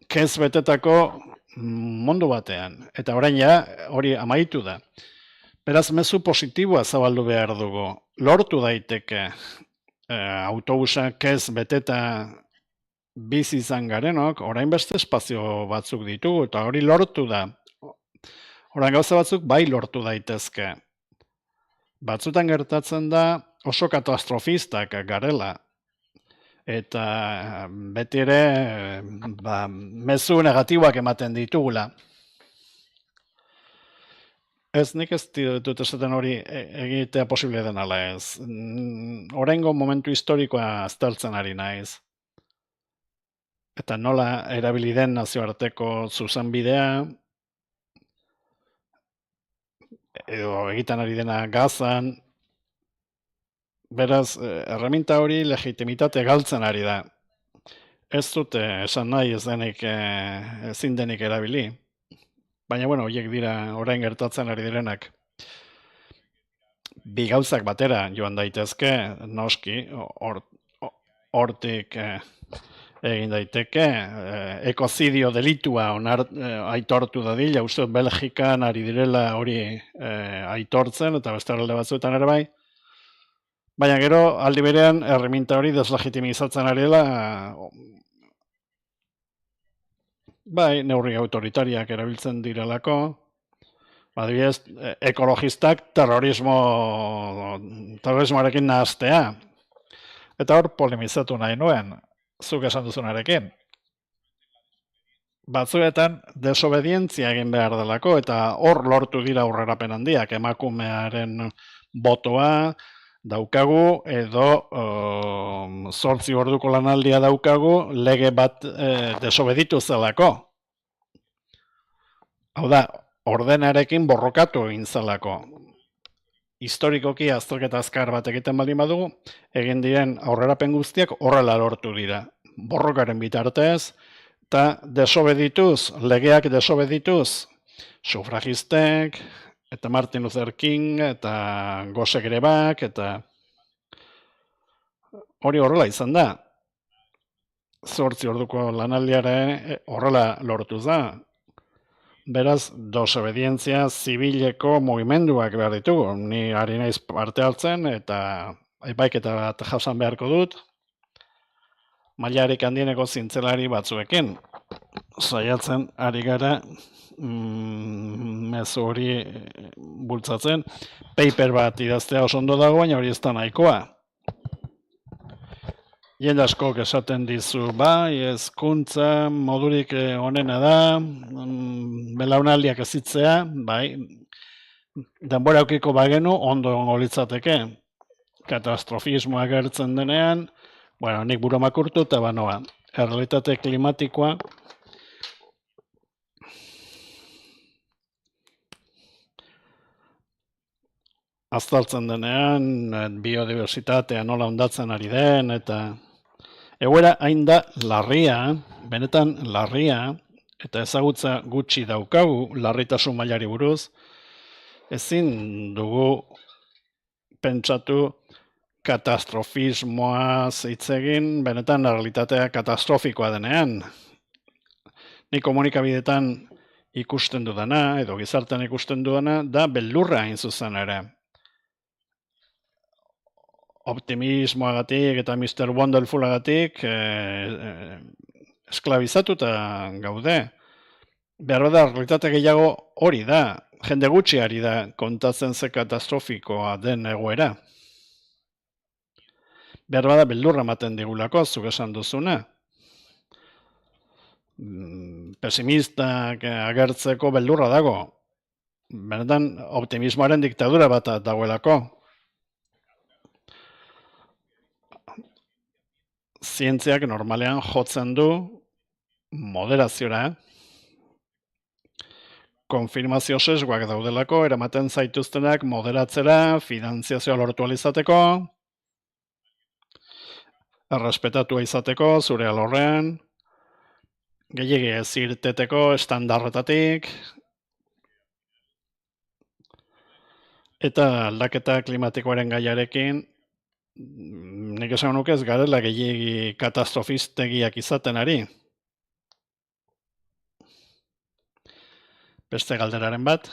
kez betetako mundu batean. Eta orain ja, hori amaitu da. Beraz, mezu positiboa zabaldu behar dugu. Lortu daiteke autobusak kez beteta bizi izan garenok, orain beste espazio batzuk ditugu, eta hori lortu da. Orain gauza batzuk bai lortu daitezke. Batzutan gertatzen da oso katastrofistak garela. Eta beti ere mezu negatiboak ematen ditugula. Ez, nik ez dut esaten hori egitea posible denala ez. Oraingo momentu historikoa aztertzen ari naiz. Eta nola erabili den nazioarteko zuzenbidea, edo egiten ari dena Gazan, beraz, erreminta hori legitimitate galtzen ari da. Ez dute esan nahi ez denik ezin denik erabili. Baina, bueno, horiek dira orain gertatzen ari direnak. Bi gauzak batera joan daitezke, noski, hortik egin daiteke, ekozidio delitua aitortu dadila, uste Belgikan ari direla hori aitortzen, eta beste alde batzuetan ere bai. Baina gero, aldi berean, erreminta hori deslegitimizatzen ari dela, bai, neurri autoritariak erabiltzen direlako, adibidez, ekologistak terrorismoarekin nahaztea. Eta hor polemizatu nahi nuen, zuk esan duzunarekin. Batzuetan desobedientzia egin behar delako, eta hor lortu dira aurrerapen handiak, emakumearen botoa daukagu, edo 8 orduko lanaldia daukagu, lege bat desobeditu zelako. Hau da, ordenarekin borrokatu egin zelako. Historikoki azterketa azkar bat egiten baldin badugu, egin diren aurrerapen guztiak horrela lortu dira. Borrokaren bitartez, eta desobedituz, legeak desobedituz, sufragistek, eta Martin Luther King, eta Gose Grebak, eta hori horrela izan da. 8 orduko lanaldiare horrela lortuz da. Beraz, desobedientzia zibileko mugimenduak behar ditugu. Ni ari naiz parte hartzen eta epaiketa bat jasan beharko dut. mailarik handieneko zientzialari batzuekin. Saiatzen ari gara mezu hori bultzatzen, paper bat idaztea oso ondo dago, baina hori ez da nahikoa. Jende askok esaten dizu, bai, hezkuntza modurik onena da, belaunaldiak ezitzea, bai, denbora aukiko bagenu ondo egongo litzateke. Katastrofismoa agertzen denean, bueno, nik buru makurtu eta banoa. Errealitate klimatikoa azaltzen denean, biodiversitatea nola hondatzen ari den, eta egoera hain da larria, benetan larria, eta ezagutza gutxi daukagu larritasun mailari buruz, ezin dugu pentsatu katastrofismoa hitz egin, benetan errealitatea katastrofikoa denean. Ni komunikabideetan ikusten dudana, edo gizartean ikusten dudana, da beldurra hain zuzen ere. Optimismoagatik eta Mr. Wonderfulagatik esklabizatuta gaude. Behar da, realitate gehiago hori da, jende gutxi ari da kontatzen ze katastrofikoa den egoera. Behar da, beldurra ematen digulako, zuk esan duzuna. Pesimistak agertzeko beldurra dago. Benetan, optimismoaren diktadura bat dagoelako. Zientziak normalean jotzen du moderaziora, konfirmazio sesgoak daudelako, eramaten zaituztenak moderatzera, finanziazioa lortu alizateko, errespetatua izateko, zure alorrean, gehiegi ez irteteko estandarretatik, eta aldaketa klimatikoaren gaiarekin, nik esan nuke ez garela gehiegi katastrofistegiak izaten ari. Beste galderaren bat.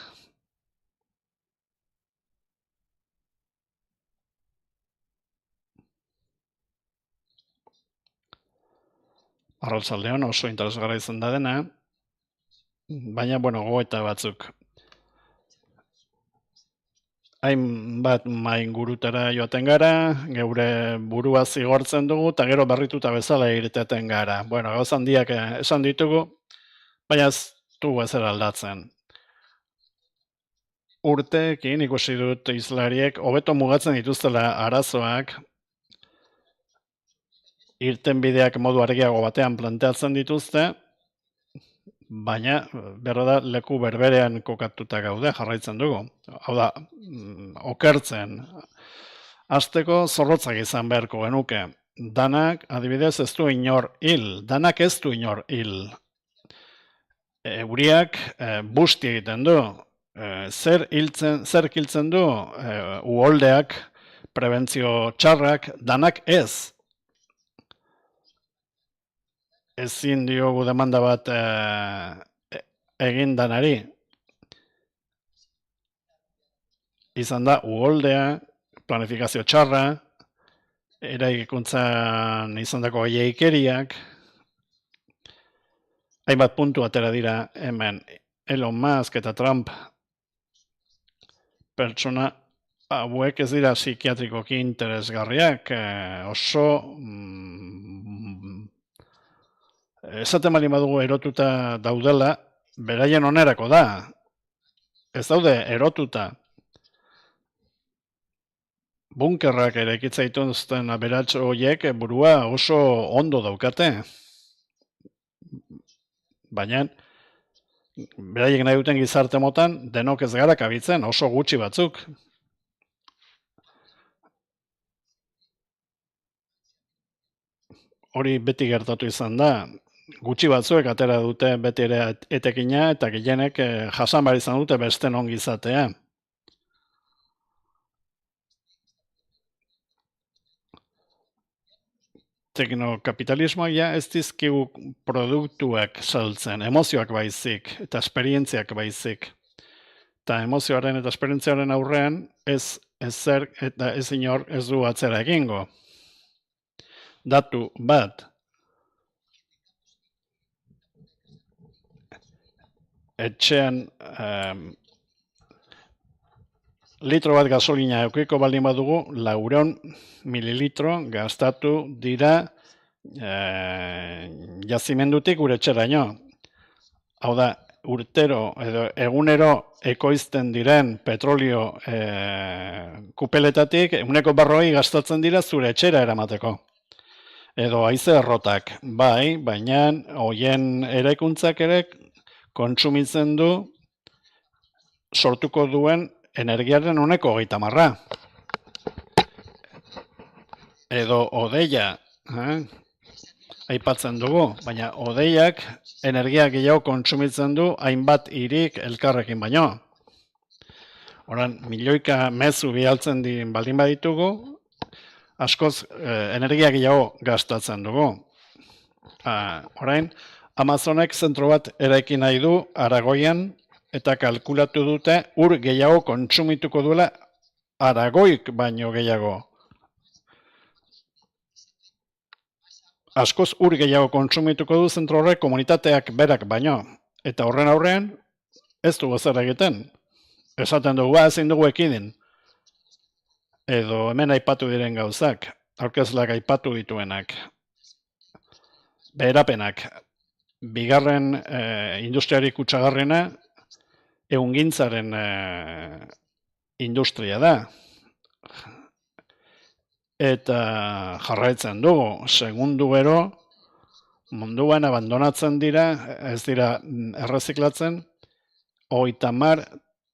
Arratsaldeon oso interesgarra izan da dena, baina, gogoeta batzuk. Hainbat maingurutara joaten gara, geure burua zigortzen dugu, eta gero berrituta bezala irteten gara. Gauza handiak esan ditugu, baina ez dugu ezer aldatzen. Urteekin ikusi dut hizlariek hobeto mugatzen dituztela arazoak, irtenbideak modu argiago batean planteatzen dituzte, baina berro da leku berberean kokatuta gaude, jarraitzen dugu. Hau da, okertzen. Hasteko zorrotzak izan beharko genuke. Danak, adibidez, ez du inor hil. Danak ez du inor hil. Euriak busti egiten du. Zer kiltzen du? Uholdeak, prebentzio txarrak, danak ez. Ezin diogu demanda bat egin danari. Izan da, uholdea, planifikazio txarra, eraikuntzan izan dako gehiagikeriak, hainbat puntu atera dira hemen. Elon Musk eta Trump pertsona hauek ez dira psikiatrikoki interesgarriak, oso esaten bali badugu erotuta daudela, beraien onerako da. Ez daude erotuta. Bunkerrak ere kitzaituzten aberatxo horiek burua oso ondo daukate. Baina, beraiek nahi duten gizarte motan, denok ez gara kabitzen, oso gutxi batzuk. Hori beti gertatu izan da. Gutxi batzuek atera dute beti ere etekina eta gehienek jasan behar izan dute beste ongi izatea. Teknokapitalismoak ez dizkigu produktuak saltzen, emozioak baizik eta esperientziak baizik. Eta emozioaren eta esperientziaren aurrean ez zer eta ez inor ez du atzera egingo. Datu bat, etxean litro bat gasolina eukiko baldin badugu, 400 mililitro gastatu dira jazimendutik gure etxeraino. Hau da, urtero edo egunero ekoizten diren petrolio kupeletatik 140 gastatzen dira zure etxera eramateko. Edo haize errotak, bai, baina hoien eraikuntzak ere kontsumitzen du sortuko duen energiaren uneko 30. Edo odeia, aipatzen dugu, baina odeiak energia gehiago kontsumitzen du hainbat hirik elkarrekin baino. Horan, milioika mezu bialtzen baldin baditugu, askoz energia gehiago gastatzen dugu. Orain, Amazonek zentro bat eraiki nahi du Aragoian, eta kalkulatu dute ur gehiago kontsumituko duela Aragoik baino gehiago. Askoz ur gehiago kontsumituko du zentro horrek komunitateak berak baino. Eta horren aurrean, ez dugu zer egiten. Esaten dugu, ezin dugu ekidin. Edo hemen aipatu diren gauzak, aurkezleak aipatu dituenak. Beherapenak, bigarren industriari kutsagarrena, ehungintzaren industria da. Eta jarraitzen dugu, segundu gero, munduan abandonatzen dira, ez dira erreziklatzen, 30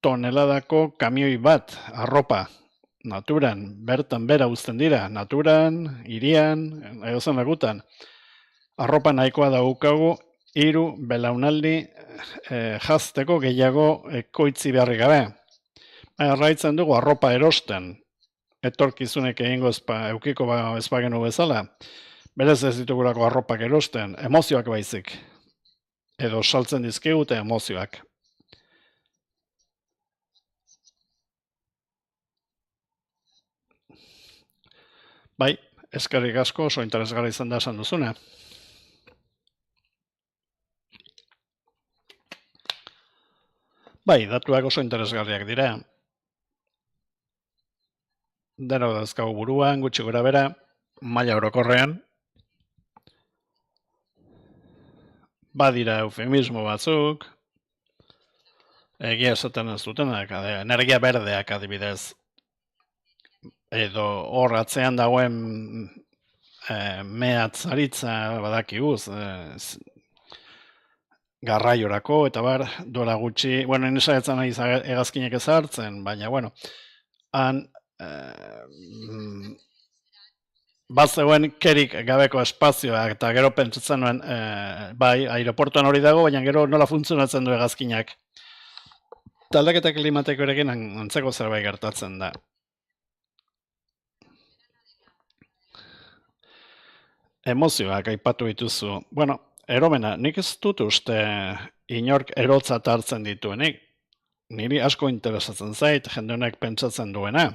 toneladako kamioi bat, arropa, naturan, bertan bera uzten dira, naturan, hirian, edozen lagutan. Arropa nahikoa daukagu, 3 belaunaldi jazteko gehiago ekoitzi beharrik gabe. Jarraitzen dugu arropa erosten, etorkizunek egingo eukiko ez bagenu bezala, berez ez ditugulako arropak erosten, emozioak baizik, edo saltzen dizkigute emozioak. Bai, eskerrik asko, oso interesgarri izan da esan duzuna. Bai, datuak oso interesgarriak dira. Deno dazkagu buruan, gutxi gora bera, maila orokorrean. Badira eufemismo batzuk, egia esaten ez dutenak, energia berdeak adibidez. Edo hor atzean dagoen mehatzaritza badakiguz, garraiorako, eta bar, duela gutxi, bueno, nisaetzen nahi hegazkinek ezartzen, baina, bueno, han bat zegoen kerik gabeko espazioak, eta gero pentsatzen nuen, bai, aireportuan hori dago, baina gero nola funtzionatzen du hegazkinak. Aldaketa klimatikoarekin antzeko zerbait gertatzen da. Emozioak aipatu dituzu. Bueno, eromena, nik ez dut uste inork erotzat hartzen dituenik. Niri asko interesatzen zait, jende honek pentsatzen duena.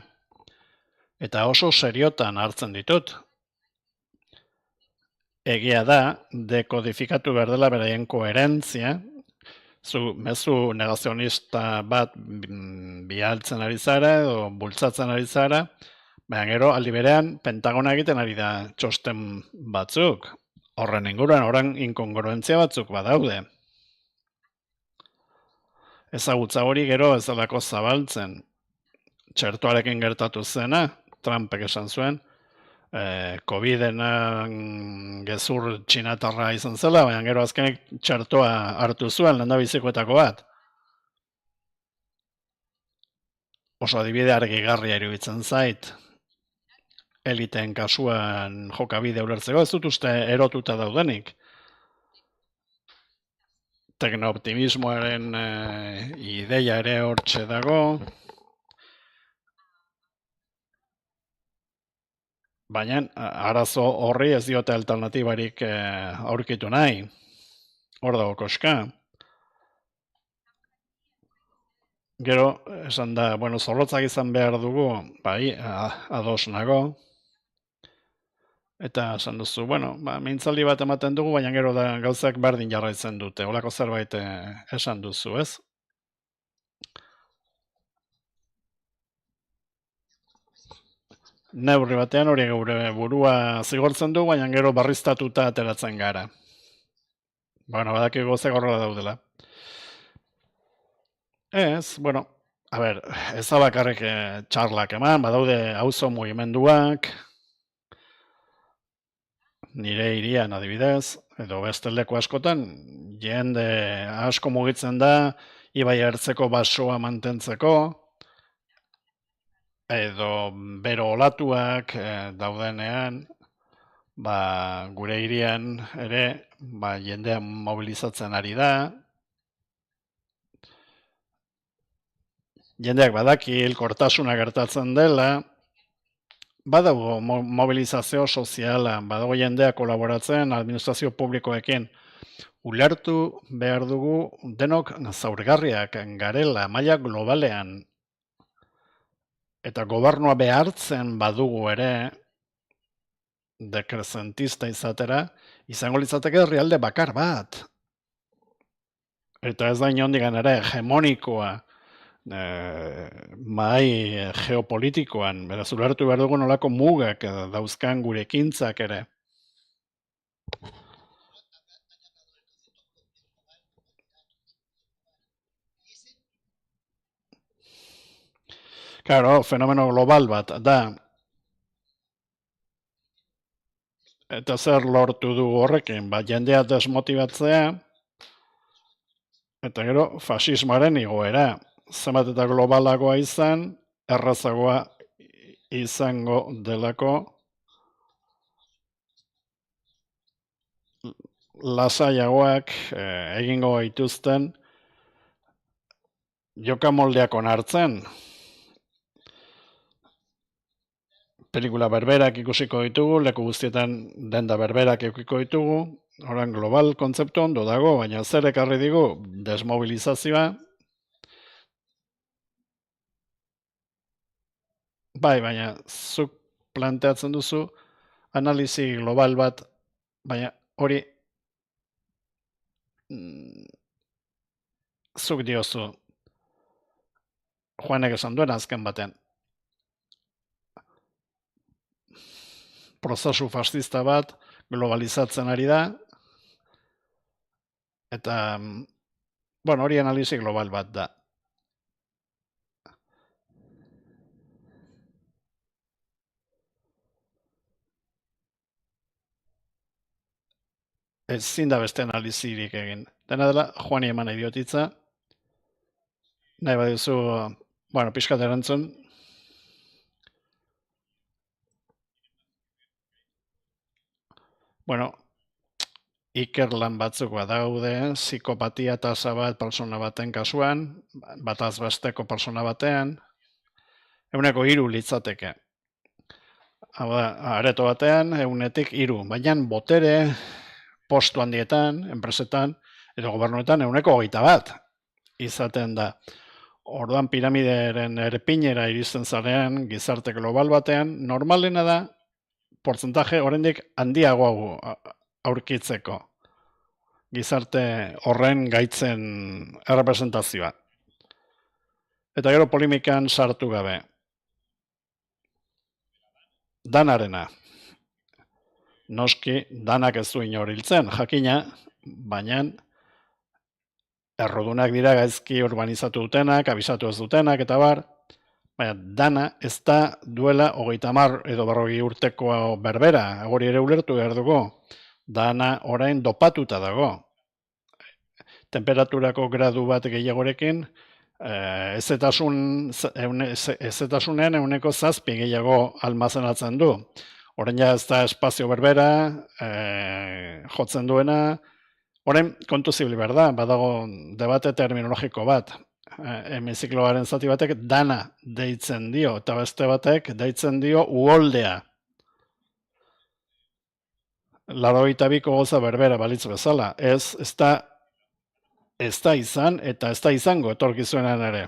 Eta oso seriotan hartzen ditut. Egia da, dekodifikatu behar dela beraien koherentzia, zu mezu negazionista bat bialtzen ari zara, edo bultzatzen ari zara, baina gero aldi berean Pentagona egiten ari da txosten batzuk. Horren inguruan, horren inkongruentzia batzuk badaude. Ezagutza hori gero ez delako zabaltzen. Txertoarekin gertatu zena, Trumpek esan zuen, COVID-en gezur txinatarra izan zela, baina gero azkenek txertoa hartu zuen, lehendabizikoetako bat. Oso adibide argigarria iruditzen zait. Eliteen kasuan jokabide ulertzeko, ez dut uste erotuta daudenik. Teknooptimismoaren ideia ere hortxe dago. Baina arazo horri ez diote alternatibarik aurkitu nahi. Hor dago koska. Gero, esan da, bueno, zorrotzak izan behar dugu, bai, ados nago. Eta esan duzu, bueno, mintzaldi bat ematen dugu, baina gero da gauzak berdin jarraitzen dute. Holako zerbait esan duzu, ez? Neurri batean hori gure burua zigortzen du, baina gero barriztatuta ateratzen gara. Bueno, badaki gozak horrela daudela. Ez, bueno, a ber, ez da bakarrik txarlak eman, badaude auzo mugimenduak, nire hirian adibidez, edo beste leku askotan, jende asko mugitzen da, ibai ertzeko basoa mantentzeko, edo bero olatuak daudenean, gure hirian ere jendea mobilizatzen ari da, jendeak badaki hilkortasuna gertatzen dela, badago mobilizazio soziala, badago jendea kolaboratzen administrazio publikoekin. Ulertu behar dugu denok zaurgarriak garela maila globalean eta gobernua behartzen badugu ere dekrezentista izatera, izango litzateke herrialde bakar bat. Eta ez da inondigan ere hegemonikoa mahai geopolitikoan, beraz ulertu behar dugu nolako mugak dauzkan gure ekintzak ere. Claro, fenomeno global bat da. Eta zer lortu du horrekin, jendea desmotibatzea, eta gero fasismoaren igoera. Zenbat eta globalagoa izan, errazagoa izango delako lasaiagoak egingo gaituzten jokamoldeak onartzen. Pelikula berberak ikusiko ditugu, leku guztietan denda berberak ikusiko ditugu, oran global kontzeptu ondo dago, baina zer ekarri digu desmobilizazioa. Bai, baina zuk planteatzen duzu analizi global bat, baina hori zuk diozu Juanek esan duen azken batean. Prozesu fascista bat globalizatzen ari da, eta hori analizi global bat da. Ezin da beste analizirik egin. Dena dela, Juani eman nahi diotitza, nahi baduzu, pixkat erantzun. Ikerlan batzuk badaude, psikopatia tasa bat persona baten kasuan, bataz besteko persona batean, 3 litzateke. Areto batean, 3, baina botere postu handietan, enpresetan, edo gobernuetan 21 izaten da. Orduan piramideren erpinera iristen zarean, gizarte global batean, normalena da, portzentaje oraindik handiago aurkitzeko gizarte horren gaitzen errepresentazioa. Eta gero polimikan sartu gabe. Danarena. Noski, danak ez du inor hiltzen, jakina, baina errodunak dira gaizki urbanizatu dutenak, abisatu ez dutenak, eta baina dana ez da duela 30 edo 40 urteko berbera, hori ere ulertu behar dugu. Dana orain dopatuta dago. Temperaturako gradu bat gehiagorekin, ezetasunean 7 gehiago almazenatzen du. Orain ja ez da espazio berbera, jotzen duena, orain kontu zibili behar da, badago debate terminologiko bat. Hemizikloaren zati batek dana deitzen dio, eta beste batek deitzen dio uholdea. 82ko goza berbera balitz bezala, ez da izan eta ez da izango etorkizunean ere.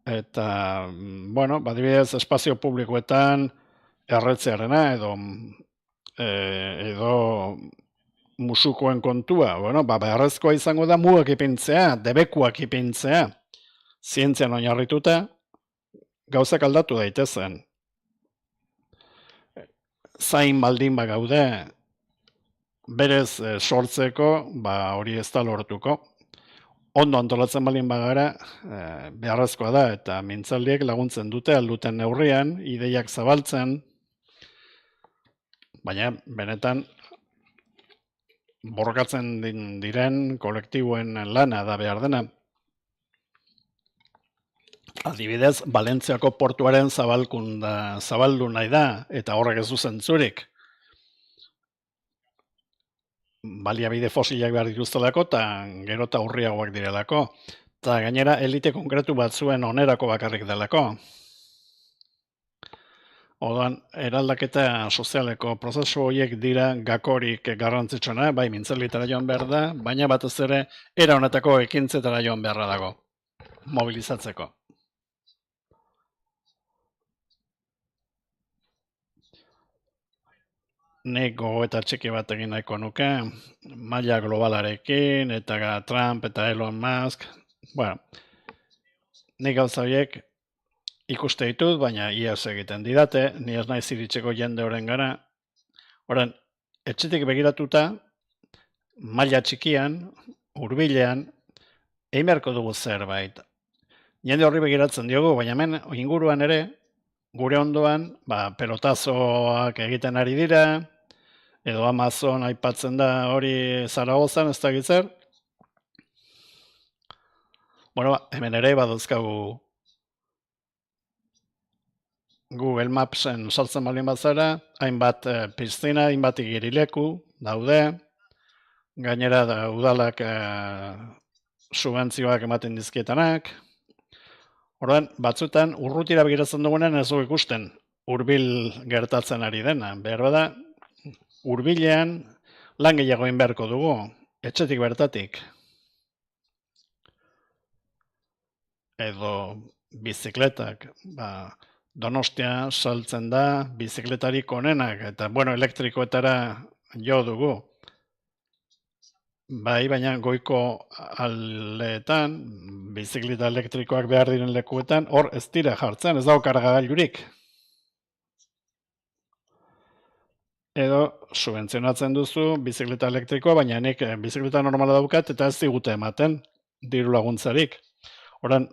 Eta, bueno, badibidez espazio publikoetan erretzearena edo musukoen kontua, bueno, beharrezkoa izango da mugak ipintzea, debekuak ipintzea, zientzian oinarrituta, gauzak aldatu daitezen. Zain baldin bagaude, berez sortzeko, hori ez da lortuko. Ondo antolatzen baldin bagara, beharrezkoa da, eta mintzaldiek laguntzen dute, alduten neurrian, ideiak zabaltzen, baina benetan borrokatzen diren kolektiboen lana da behar dena. Adibidez, Valentziako portuaren zabaldu nahi da, eta horrek ez du zentzurik. Baliabide fosilak behar dituztelako, eta gero eta urriagoak direlako. Eta gainera, elite konkretu batzuen onerako bakarrik delako. Odan, eraldaketa sozialeko prozesu horiek dira gakorik garrantzitsuena, bai mintzalditara joan behar da, baina batez ere era honetako ekintzetara joan beharra dago, mobilizatzeko. Nik gogoeta txiki bat egin nahiko nuke, maila globalarekin, eta Trump eta Elon Musk, bueno, nik gauza horiek ikuste ditut, baina iaz egiten didate, ni ez naiz iritseko jende horren gara. Horren, etxetik begiratuta, maila txikian, hurbilean, egin beharko dugu zerbait. Jende horri begiratzen diogu, baina hemen inguruan ere, gure ondoan, pelotazoak egiten ari dira, edo Amazon aipatzen da hori Zaragozan, ez da gitzer. Bueno, hemen ere baduzkagu Google Mapsen saltzen baldin bazara, hainbat piztina, hainbat igerileku daude, gainera da udalak subentzioak ematen dizkietanak. Orduan, batzutan urrutira begiratzen dugunen ez dugu ikusten hurbil gertatzen ari dena. Behar bada, hurbilean lan gehiago egin beharko dugu, etxetik bertatik. Edo bizikletak, Donostia saltzen da bizikletarik onenak, eta elektrikoetara jo dugu. Bai, baina goiko aldeetan, bizikleta elektrikoak behar diren lekuetan, hor ez dira jartzen, ez dago kargagailurik. Edo subentzionatzen duzu bizikleta elektrikoa, baina nik bizikleta normala daukat eta ez digute ematen diru laguntzarik. Horan,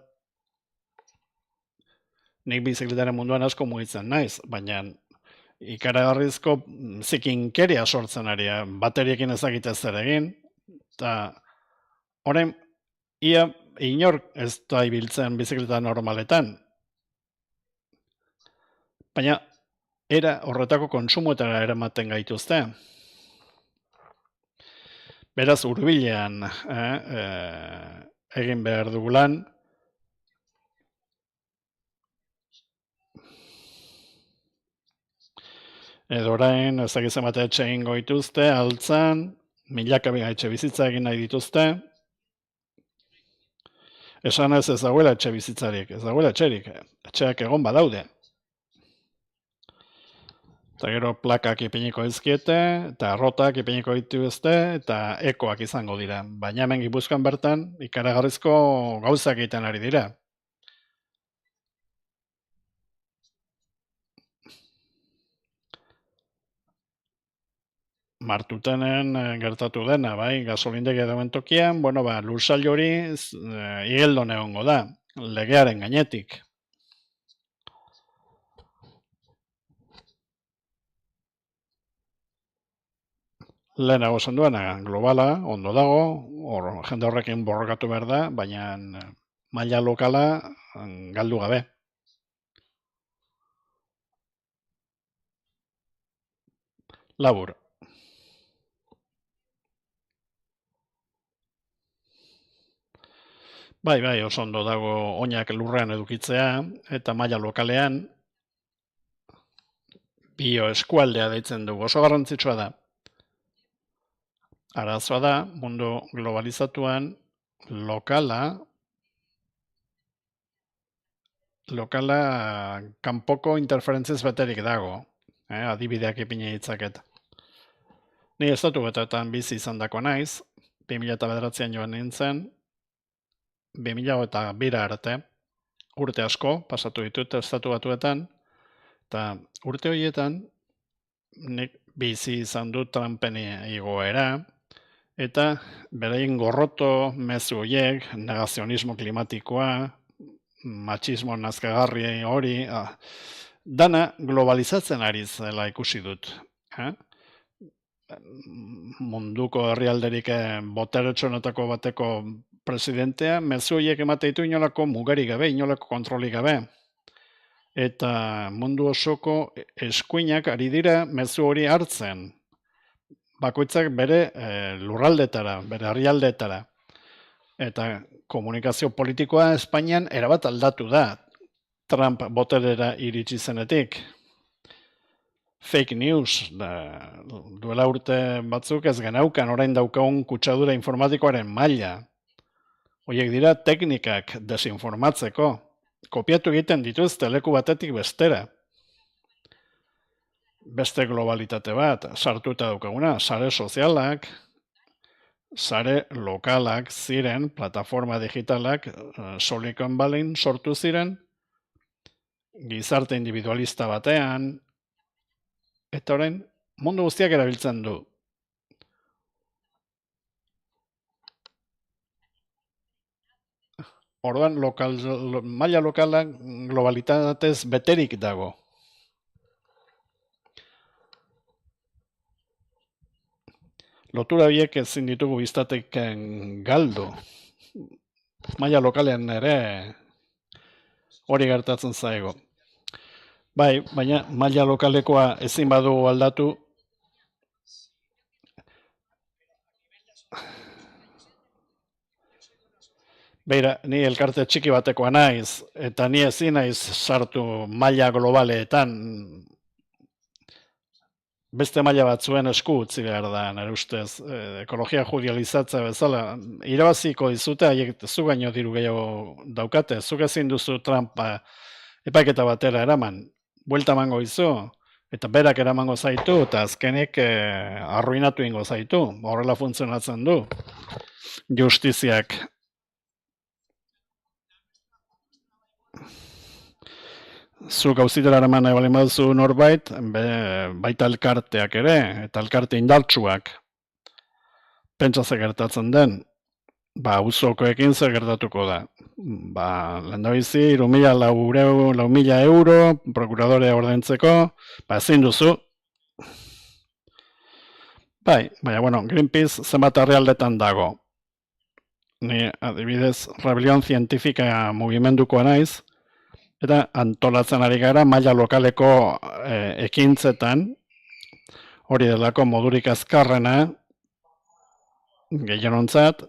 nik bizikletaren munduan asko mugitzen naiz, baina ikaragarrizko zikinkeria sortzen ari, bateriekin ezagite zer egin, eta orain ia inor ez da ibiltzen bizikleta normaletan. Baina era horretako kontsumoetara eramaten gaituzte. Beraz hurbilean egin behar dugu lan. Edo orain ezagitzen bat etxe egingo dituzte, altzan, milaka etxe bizitza egin nahi dituzte. Esan ez dagoela etxe bizitzarik, ez dagoela etxerik, etxeak egon badaude. Eta gero plakak ipiniko izkiete, eta arrotak ipiniko dituzte, eta ekoak izango dira. Baina hemen Gipuzkoan bertan, ikaragarrizko gauzak egiten ari dira. Martutenen gertatu dena, bai, gasolindegi edoen tokian, lursail hori igeldon egongo da, legearen gainetik. Lehenago esan duena, globala, ondo dago, jende horrekin borrokatu behar da, baina maila lokala galdu gabe. Labur. Bai, oso ondo dago oinak lurrean edukitzea, eta maila lokalean bioeskualdea deitzen dugu, oso garrantzitsua da. Arazoa da, mundu globalizatuan lokala lokala kanpoko interferentziaz beterik dago. Adibideak ipini ditzaket. Ni estatu batuetan bizi izan dako naiz, 2009an joan nintzen, 2002 arte, urte asko pasatu ditut estatu batuetan, eta urte horietan nik bizi izan dut Trumpen igoera, eta berein gorroto mezu horiek, negazionismo klimatikoa, matxismo nazkagarri hori, dana globalizatzen ari zela ikusi dut. Munduko herrialderik boteretsuenetako bateko presidentea, mezu horiek emate ditu inolako mugarik gabe, inolako kontrolik gabe. Eta mundu osoko eskuinak ari dira mezu hori hartzen. Bakoitzak bere lurraldetara, bere herrialdetara. Eta komunikazio politikoa Espainian erabat aldatu da. Trump boterera iritsi zenetik. Fake news, duela urte batzuk ez genaukan, orain daukagun kutsadura informatikoaren maila. Horiek dira teknikak desinformatzeko. Kopiatu egiten dituzte leku batetik bestera. Beste globalitate bat, sartuta daukaguna, sare sozialak, sare lokalak ziren, plataforma digitalak, Silicon Valleyn sortu ziren, gizarte individualista batean, eta orain mundu guztiak erabiltzen du. Orduan, maila lokalak globalitatez beterik dago. Lotura horiek ezin ditugu biztatik galdu. Maila lokalean ere hori gertatzen zaigo. Bai, baina maila lokalekoa ezin badu aldatu, beira, ni elkarte txiki batekoa naiz, eta ni ezin naiz sartu maila globaleetan, beste maila batzuen esku utzi behar da, nire ustez, ekologia judializatzea bezala, irabaziko dizute, haiek zu gaino diru gehiago daukate, zuk ezin duzu Trump epaiketa batera eraman, buelta emango izu, eta berak eramango zaitu, eta azkenik arruinatu ingo zaitu, horrela funtzionatzen du, justiziak. Zuk auzitera eraman nahi baldin baduzu norbait, baita elkarteak ere, eta elkarte indartsuak. Pentsa ze gertatzen den, auzokoekin zer gertatuko da. Lehendabizi, 4.000 euro, prokuradorea ordaintzeko, ezin duzu. Baina, Greenpeace zenbat herrialdetan dago. Ni, adibidez, Rebelión Científica mugimendukoa naiz, eta antolatzen ari gara maila lokaleko ekintzetan, hori delako modurik azkarrena, gehienontzat,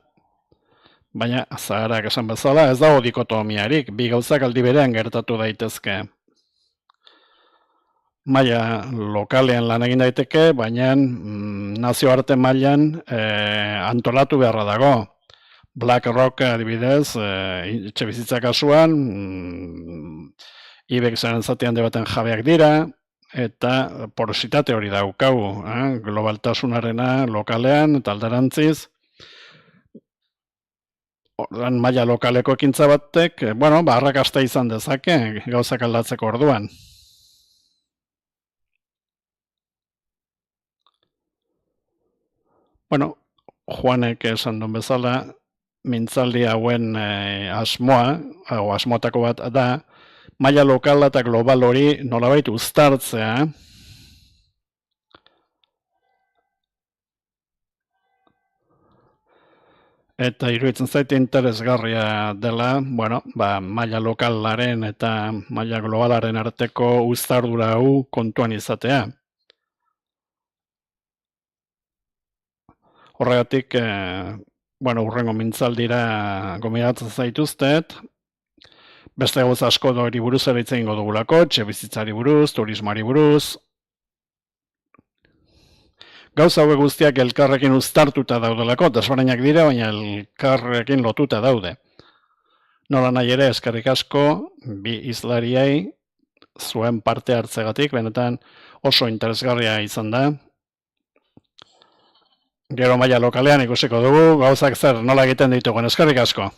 baina Zaharak esan bezala ez dago dikotomiarik, bi gauzak aldi berean gertatu daitezke. Maila lokalean lan egin daiteke, baina nazioarte mailan antolatu beharra dago. BlackRock adibidez, etxe bizitza kasuan, IBEX-aren zati handi baten jabeak dira, eta porositate hori daukagu, globaltasunarena lokalean eta alderantziz. Orduan maila lokaleko ekintza batek, arrakasta izan dezake gauzak aldatzeko orduan. Juanek esan duen bezala, mintzaldi hauen asmoetako bat da, maila lokala eta global hori nolabait uztartzea, eta iruditzen zait interesgarria dela, maila lokalaren eta maila globalaren arteko uztardura hau kontuan izatea. Horregatik, urrengo mintzaldira gomendatzen zaituztet, beste gauza asko hori buruz ere hitz egingo dugulako, etxebizitzari buruz, turismoari buruz. Gauza hauek guztiak elkarrekin uztartuta daudelako, desberdinak dira, baina elkarrekin lotuta daude. Nola nahi ere, eskerrik asko, bi hizlariei zuen parte hartzegatik, benetan oso interesgarria izan da. Gero maila lokalean ikusiko dugu, gauzak zer nola egiten ditugun, eskerrik asko.